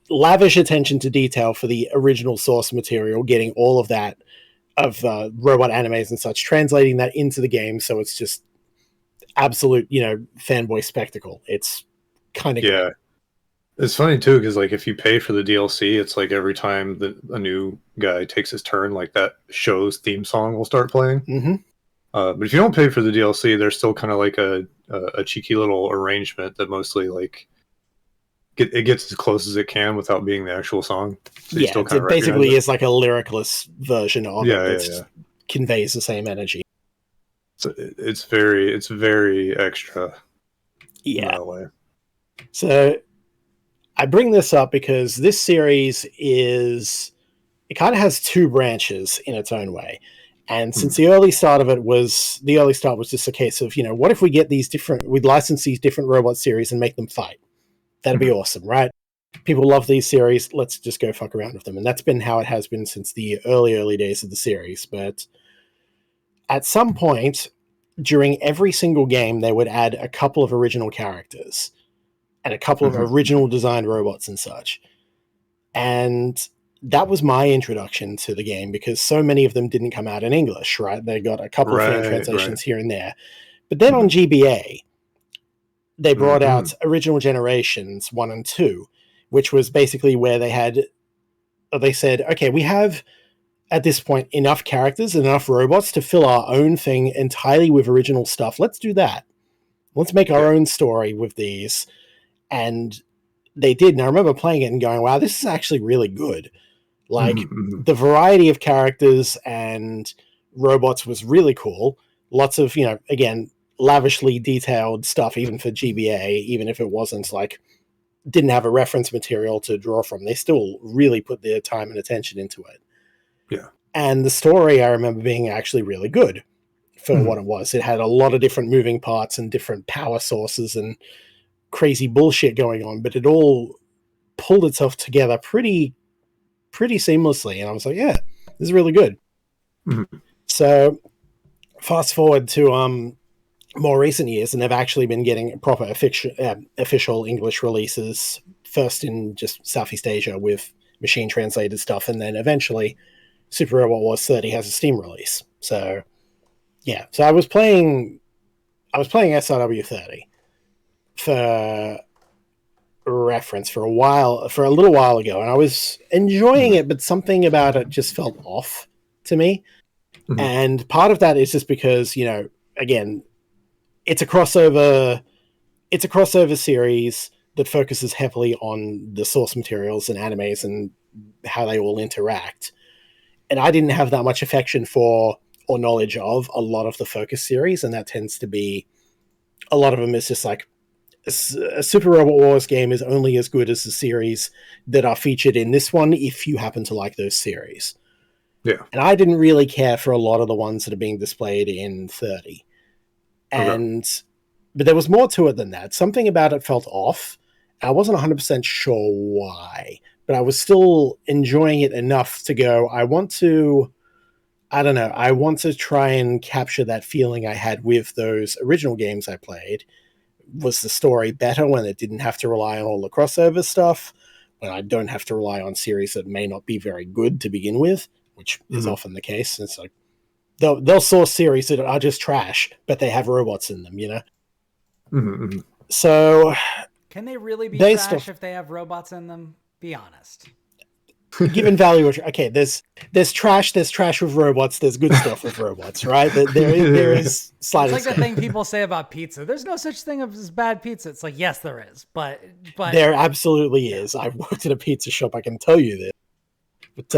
lavish attention to detail for the original source material, getting all of that of robot animes and such, translating that into the game so it's just absolute, fanboy spectacle. It's kind of great. It's funny too because like if you pay for the DLC, it's like every time that a new guy takes his turn, like that show's theme song will start playing. Mm-hmm. But if you don't pay for the DLC, there's still kind of like a cheeky little arrangement that mostly like it gets as close as it can without being the actual song. So yeah, it basically is like a lyricless version of it that conveys the same energy. So it's very extra. Yeah. In that way. So I bring this up because this series it kind of has two branches in its own way. And since the early start was just a case of, what if we get we'd license these different robot series and make them fight? That'd be awesome, right? People love these series. Let's just go fuck around with them. And that's been how it has been since the early days of the series. But at some point, during every single game, they would add a couple of original characters and a couple of original designed robots and such. And that was my introduction to the game, because so many of them didn't come out in English, right? They got a couple of fan translations here and there. But then on GBA, they brought out Original Generations 1 and 2, which was basically where they said, okay, we have at this point enough characters and enough robots to fill our own thing entirely with original stuff. Let's do that. Let's make our own story with these. And they did. And I remember playing it and going, wow, this is actually really good. Like, the variety of characters and robots was really cool. Lots of, again, lavishly detailed stuff, even for GBA, even if it wasn't like, didn't have a reference material to draw from. They still really put their time and attention into it. Yeah. And the story, I remember being actually really good for what it was. It had a lot of different moving parts and different power sources and crazy bullshit going on, but it all pulled itself together pretty seamlessly. And I was like, yeah, this is really good. So fast forward to more recent years, and they've actually been getting proper official English releases, first in just Southeast Asia with machine translated stuff, and then eventually Super Robot Wars 30 has a Steam release. So yeah, so I was playing SRW 30 for reference for a little while ago, and I was enjoying it, but something about it just felt off to me. And part of that is just because, again, it's a crossover series that focuses heavily on the source materials and animes and how they all interact. And I didn't have that much affection for or knowledge of a lot of the Focus series, and that tends to be, a lot of them is just like, a Super Robot Wars game is only as good as the series that are featured in this one, if you happen to like those series. Yeah. And I didn't really care for a lot of the ones that are being displayed in 30. But there was more to it than that. Something about it felt off. I wasn't 100% sure why, but I was still enjoying it enough to go, I want to try and capture that feeling I had with those original games I played. Was the story better when it didn't have to rely on all the crossover stuff? When I don't have to rely on series that may not be very good to begin with, which is often the case. It's like, they'll source series that are just trash, but they have robots in them, So can they really be trash if they have robots in them? Be honest. Given value, okay, there's trash with robots, there's good stuff with robots, right? There is slight. It's like the thing people say about pizza. There's no such thing as bad pizza. It's like, yes, there is, but there absolutely is. I've worked at a pizza shop, I can tell you this. But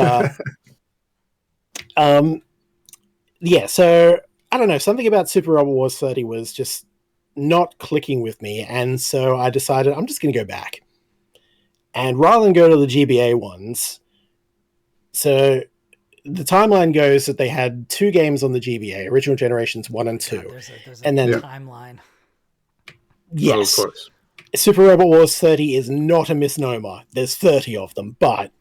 yeah, so I don't know, something about Super Robot Wars 30 was just not clicking with me, and so I decided I'm just going to go back. And rather than go to the GBA ones, so the timeline goes that they had 2 games on the GBA, Original Generations 1 and 2. There's and then timeline. Yes. Oh, of course. Super Robot Wars 30 is not a misnomer. There's 30 of them, but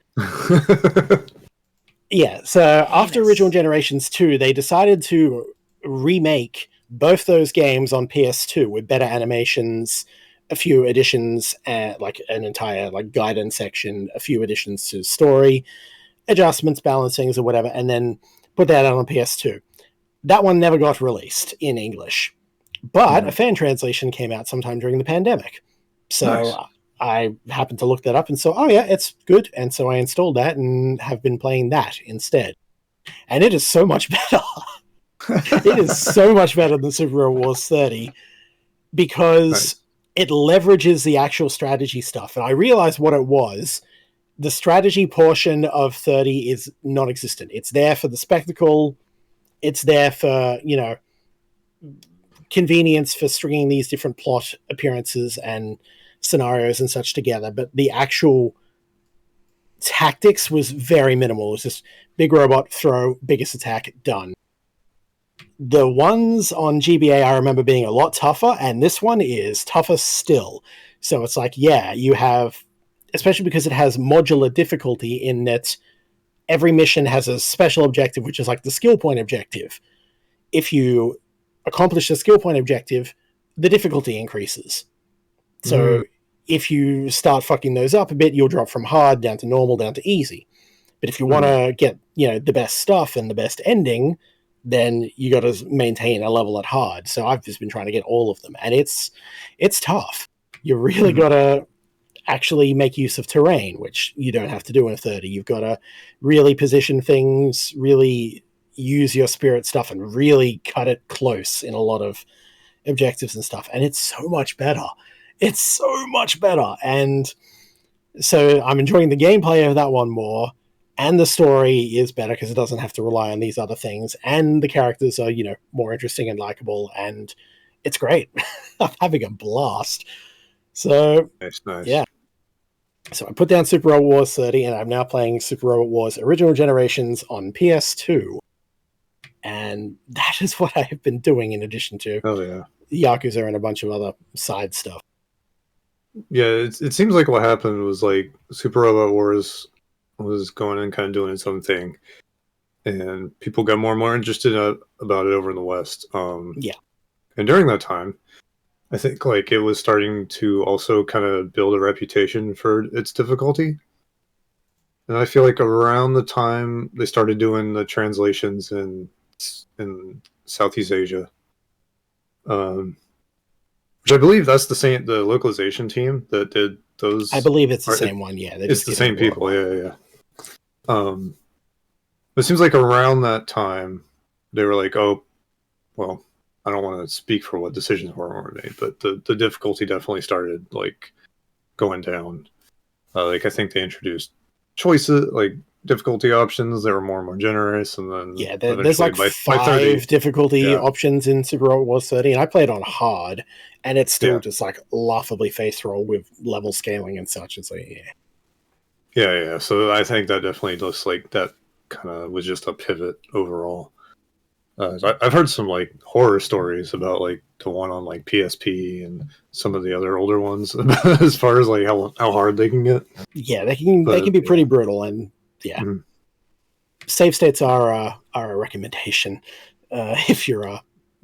yeah, so after Original Generations 2, they decided to remake both those games on PS2 with better animations, a few additions, like an entire guidance section, a few additions to story, adjustments, balancings, or whatever, and then put that out on PS2. That one never got released in English, but a fan translation came out sometime during the pandemic. So nice. I happened to look that up and saw, oh yeah, it's good. And so I installed that and have been playing that instead. And it is so much better. It is so much better than Super Robot Wars 30 because it leverages the actual strategy stuff. And I realized what it was. The strategy portion of 30 is non-existent. It's there for the spectacle. It's there for, convenience for stringing these different plot appearances and scenarios and such together. But the actual tactics was very minimal. It was just big robot, throw, biggest attack, done. The ones on GBA I remember being a lot tougher, and this one is tougher still. So it's like, yeah, you have, especially because it has modular difficulty in that every mission has a special objective, which is like the skill point objective. If you accomplish the skill point objective, the difficulty increases. So if you start fucking those up a bit, you'll drop from hard down to normal down to easy. But if you want to get, the best stuff and the best ending, then you got to maintain a level at hard. So I've just been trying to get all of them, and it's tough. You really got to actually make use of terrain, which you don't have to do in 30. You've got to really position things, really use your spirit stuff, and really cut it close in a lot of objectives and stuff. And it's so much better. It's so much better. And so I'm enjoying the gameplay of that one more. And the story is better because it doesn't have to rely on these other things. And the characters are, more interesting and likable. And it's great. I'm having a blast. So, nice. Yeah. So I put down Super Robot Wars 30, and I'm now playing Super Robot Wars Original Generations on PS2. And that is what I have been doing in addition to Yakuza and a bunch of other side stuff. Yeah, it seems like what happened was like Super Robot Wars was going and kind of doing its own thing, and people got more and more interested about it over in the West. And during that time, I think like it was starting to also kind of build a reputation for its difficulty. And I feel like around the time they started doing the translations in Southeast Asia, which I believe that's the localization team that did those. I believe it's the same one. Yeah, it's the same people. Yeah. It seems like around that time they were like, oh, well, I don't want to speak for what decisions were made, but the difficulty definitely started like going down. Like I think they introduced choices, like difficulty options that were more and more generous, and then there's like five difficulty options in Super Robot Wars 30, and I played on hard, and it's still just like laughably face roll with level scaling and such. It's like yeah. So I think that definitely looks like that kind of was just a pivot overall. I've heard some like horror stories about like the one on like PSP and some of the other older ones as far as like how hard they can get. Yeah, they can be pretty brutal, and save states are a recommendation if you're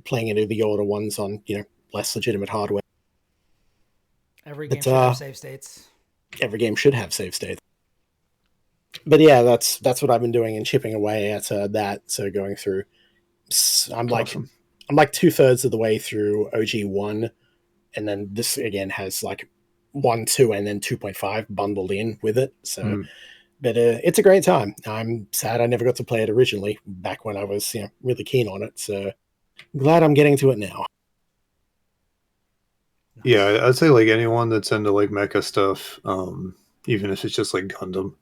playing any of the older ones on less legitimate hardware. Every game should have save states. Every game should have save states. But yeah, that's what I've been doing and chipping away at that. So going through. I'm like 2/3 of the way through OG 1, and then this again has like 1, 2, and then 2.5 bundled in with it. So, but it's a great time. I'm sad I never got to play it originally back when I was really keen on it. So, glad I'm getting to it now. Yeah, I'd say like anyone that's into like mecha stuff, even if it's just like Gundam.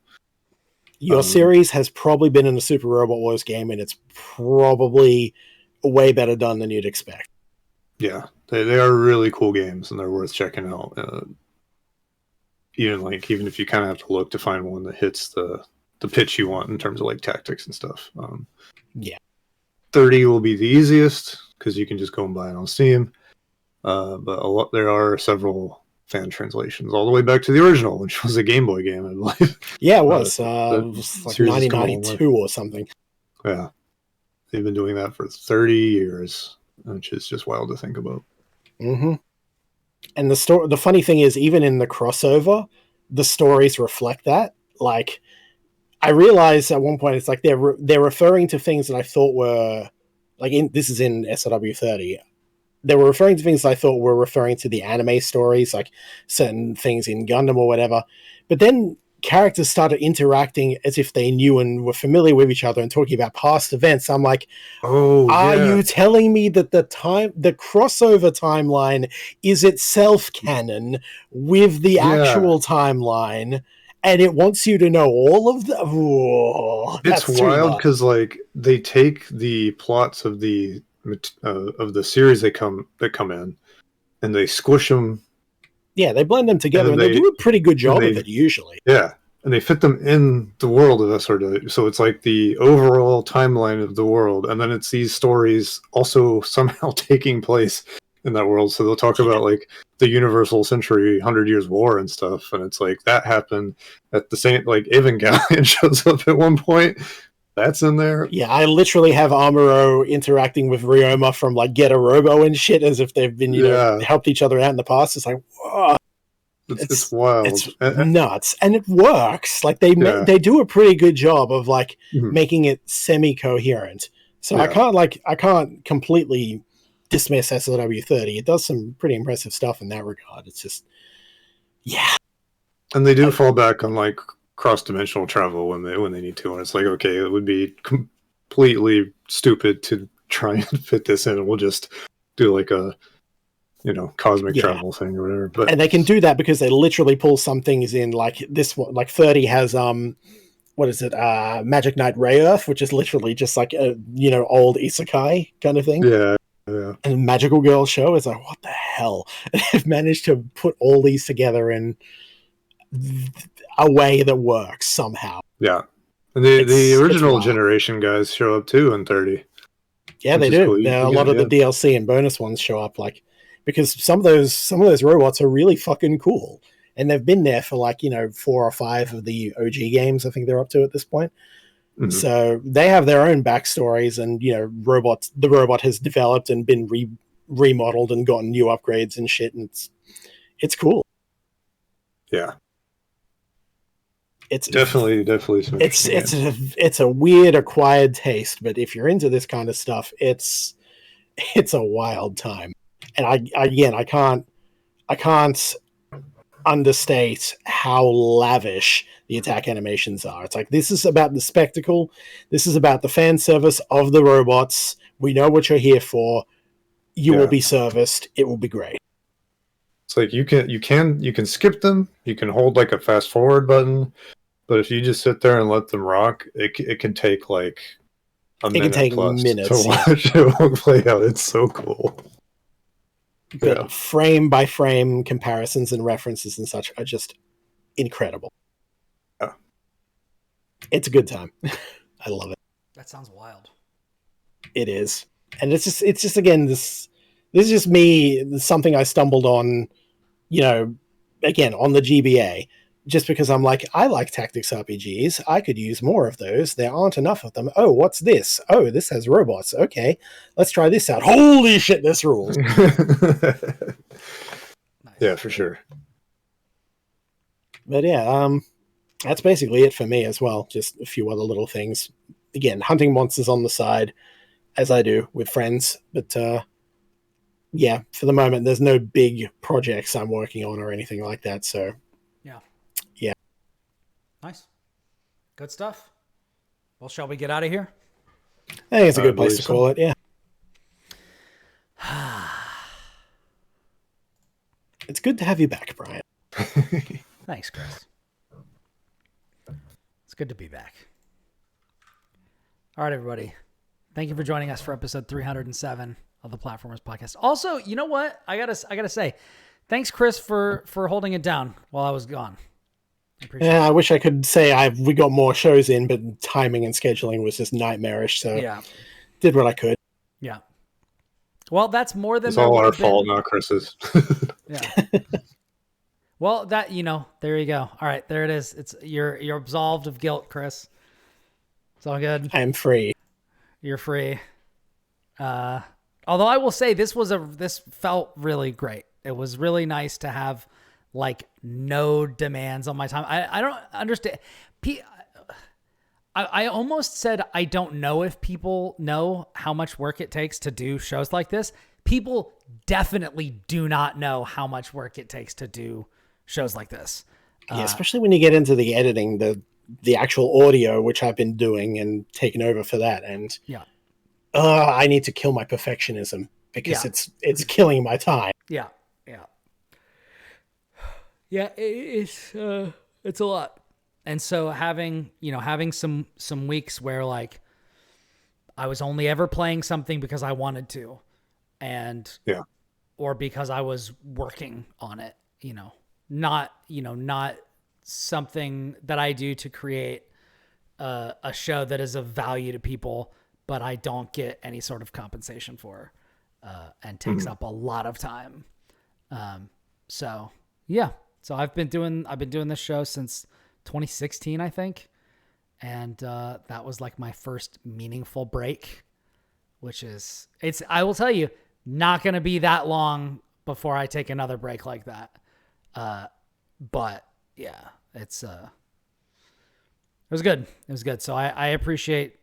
Your series has probably been in a Super Robot Wars game, and it's probably way better done than you'd expect. Yeah, they are really cool games, and they're worth checking out. Even if you kind of have to look to find one that hits the pitch you want in terms of like tactics and stuff. 30 will be the easiest because you can just go and buy it on Steam. But there are several fan translations all the way back to the original, which was a Game Boy game, I believe. Yeah, it was. It was like 1992 or something. Yeah. They've been doing that for 30 years, which is just wild to think about. Mm-hmm. And the funny thing is, even in the crossover, the stories reflect that. Like, I realized at one point, it's like they're referring to things that I thought were, like, this is in SRW 30. They were referring to things I thought were referring to the anime stories, like certain things in Gundam or whatever. But then characters started interacting as if they knew and were familiar with each other and talking about past events. I'm like, are you telling me that the crossover timeline is itself canon with the actual timeline? And it wants you to know all of them? It's wild because like they take the plots of the series that come in, and they squish them. Yeah, they blend them together, and they do a pretty good job of it usually. Yeah, and they fit them in the world of SRW. So it's like the overall timeline of the world, and then it's these stories also somehow taking place in that world. So they'll talk about like the Universal Century 100 Years War and stuff, and it's like that happened at the same, like Evangelion shows up at one point. that's in there. Yeah, I literally have Amuro interacting with Ryoma from like Get a Robo and shit as if they've been, helped each other out in the past. It's like, whoa. It's wild. It's nuts, and it works. Like they do a pretty good job of like making it semi-coherent. So I can't completely dismiss SLW30. It does some pretty impressive stuff in that regard. It's just, and they do fall back on like cross-dimensional travel when they need to, and it's like, okay, it would be completely stupid to try and fit this in, and we'll just do like a cosmic travel thing or whatever. But and they can do that because they literally pull some things in, like this one. Like 30 has what is it, Magic Knight Ray Earth, which is literally just like a old isekai kind of thing. Yeah. And Magical Girl Show is like, what the hell? They've managed to put all these together in a way that works somehow. Yeah, and the original generation guys show up too in 30. Yeah, they do. Cool. A lot of the DLC and bonus ones show up, like, because some of those robots are really fucking cool, and they've been there for like 4 or 5 of the OG games. I think they're up to at this point. Mm-hmm. So they have their own backstories, and the robot has developed and been remodeled and gotten new upgrades and shit, and it's cool. Yeah. It's definitely it's a weird acquired taste, but if you're into this kind of stuff, it's a wild time. And I can't understate how lavish the attack animations are. It's like, this is about the spectacle, this is about the fan service of the robots. We know what you're here for. You will be serviced. It will be great. It's like you can skip them. You can hold like a fast forward button. But if you just sit there and let them rock, it can take like a minute plus minutes to watch it play out. It's so cool. But frame by frame comparisons and references and such are just incredible. Yeah. It's a good time. I love it. That sounds wild. It is. And it's just again, this is just me, something I stumbled on, again, on the GBA. Just because I'm like, I like tactics RPGs. I could use more of those. There aren't enough of them. Oh, what's this? Oh, this has robots. Okay, let's try this out. Holy shit, this rules. Yeah, for sure. But yeah, that's basically it for me as well. Just a few other little things. Again, hunting monsters on the side, as I do with friends. But yeah, for the moment, there's no big projects I'm working on or anything like that. So yeah. Nice. Good stuff. Well, shall we get out of here? I think it's a good place to call it, yeah. It's good to have you back, Brian. Thanks, Chris. It's good to be back. All right, everybody. Thank you for joining us for episode 307 of the Platformers Podcast. Also, you know what? I gotta say, thanks, Chris, for holding it down while I was gone. I wish I could say we got more shows in, but timing and scheduling was just nightmarish. So did what I could. Yeah. Well, that's more than it's all our fault, not Chris's. Yeah. Well, that there you go. All right, there it is. It's you're absolved of guilt, Chris. It's all good. I'm free. You're free. Although I will say this felt really great. It was really nice to have like no demands on my time. I don't understand. I almost said I don't know if people know how much work it takes to do shows like this. People definitely do not know how much work it takes to do shows like this. Yeah, especially when you get into the editing, the actual audio, which I've been doing and taken over for that. And I need to kill my perfectionism because it's killing my time. Yeah. Yeah, it's a lot. And so having some weeks where like I was only ever playing something because I wanted to, and or because I was working on it, not something that I do to create a show that is of value to people, but I don't get any sort of compensation for, and takes up a lot of time. So yeah. So I've been doing this show since 2016, I think. And that was like my first meaningful break, which is, I will tell you, not going to be that long before I take another break like that. But yeah, it was good. It was good. So I appreciate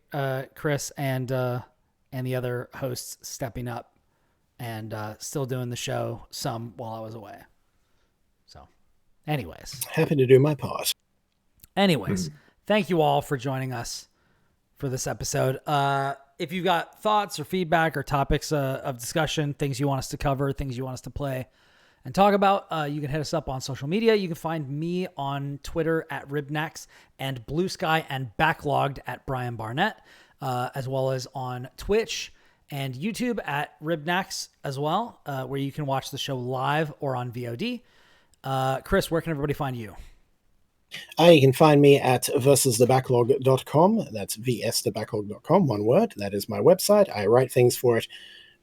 Kris and the other hosts stepping up and still doing the show some while I was away. So anyways. Happy to do my part. Anyways, thank you all for joining us for this episode. If you've got thoughts or feedback or topics of discussion, things you want us to cover, things you want us to play and talk about, you can hit us up on social media. You can find me on Twitter at Ribnax and Blue Sky and Backlogged at Brian Barnett, as well as on Twitch and YouTube at Ribnax as well, where you can watch the show live or on VOD. Kris, where can everybody find you? You can find me at versusthebacklog.com. That's vsthebacklog.com, one word. That is my website. I write things for it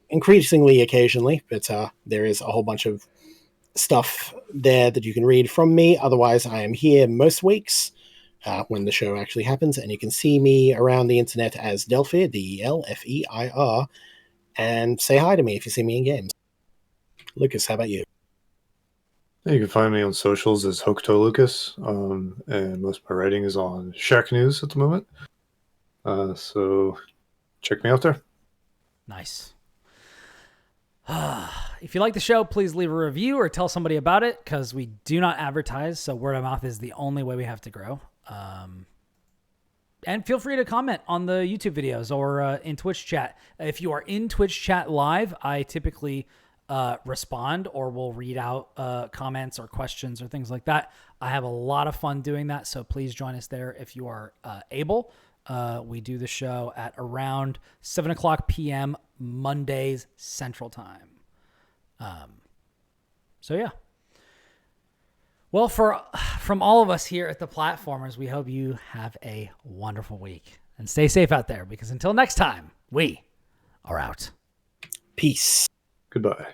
increasingly occasionally, but there is a whole bunch of stuff there that you can read from me. Otherwise, I am here most weeks when the show actually happens, and you can see me around the internet as Delphi, Delfeir, and say hi to me if you see me in games. Lucas, how about you? You can find me on socials as Hokuto Lucas, and most of my writing is on Shack News at the moment. So check me out there. Nice. If you like the show, please leave a review or tell somebody about it, because we do not advertise, so word of mouth is the only way we have to grow. And feel free to comment on the YouTube videos or in Twitch chat. If you are in Twitch chat live, I typically respond or will read out comments or questions or things like that. I have a lot of fun doing that, so please join us there if you are able. We do the show at around 7 o'clock p.m. Mondays Central Time. So yeah. Well, from all of us here at the Platformers, we hope you have a wonderful week and stay safe out there, because until next time, we are out. Peace. Goodbye.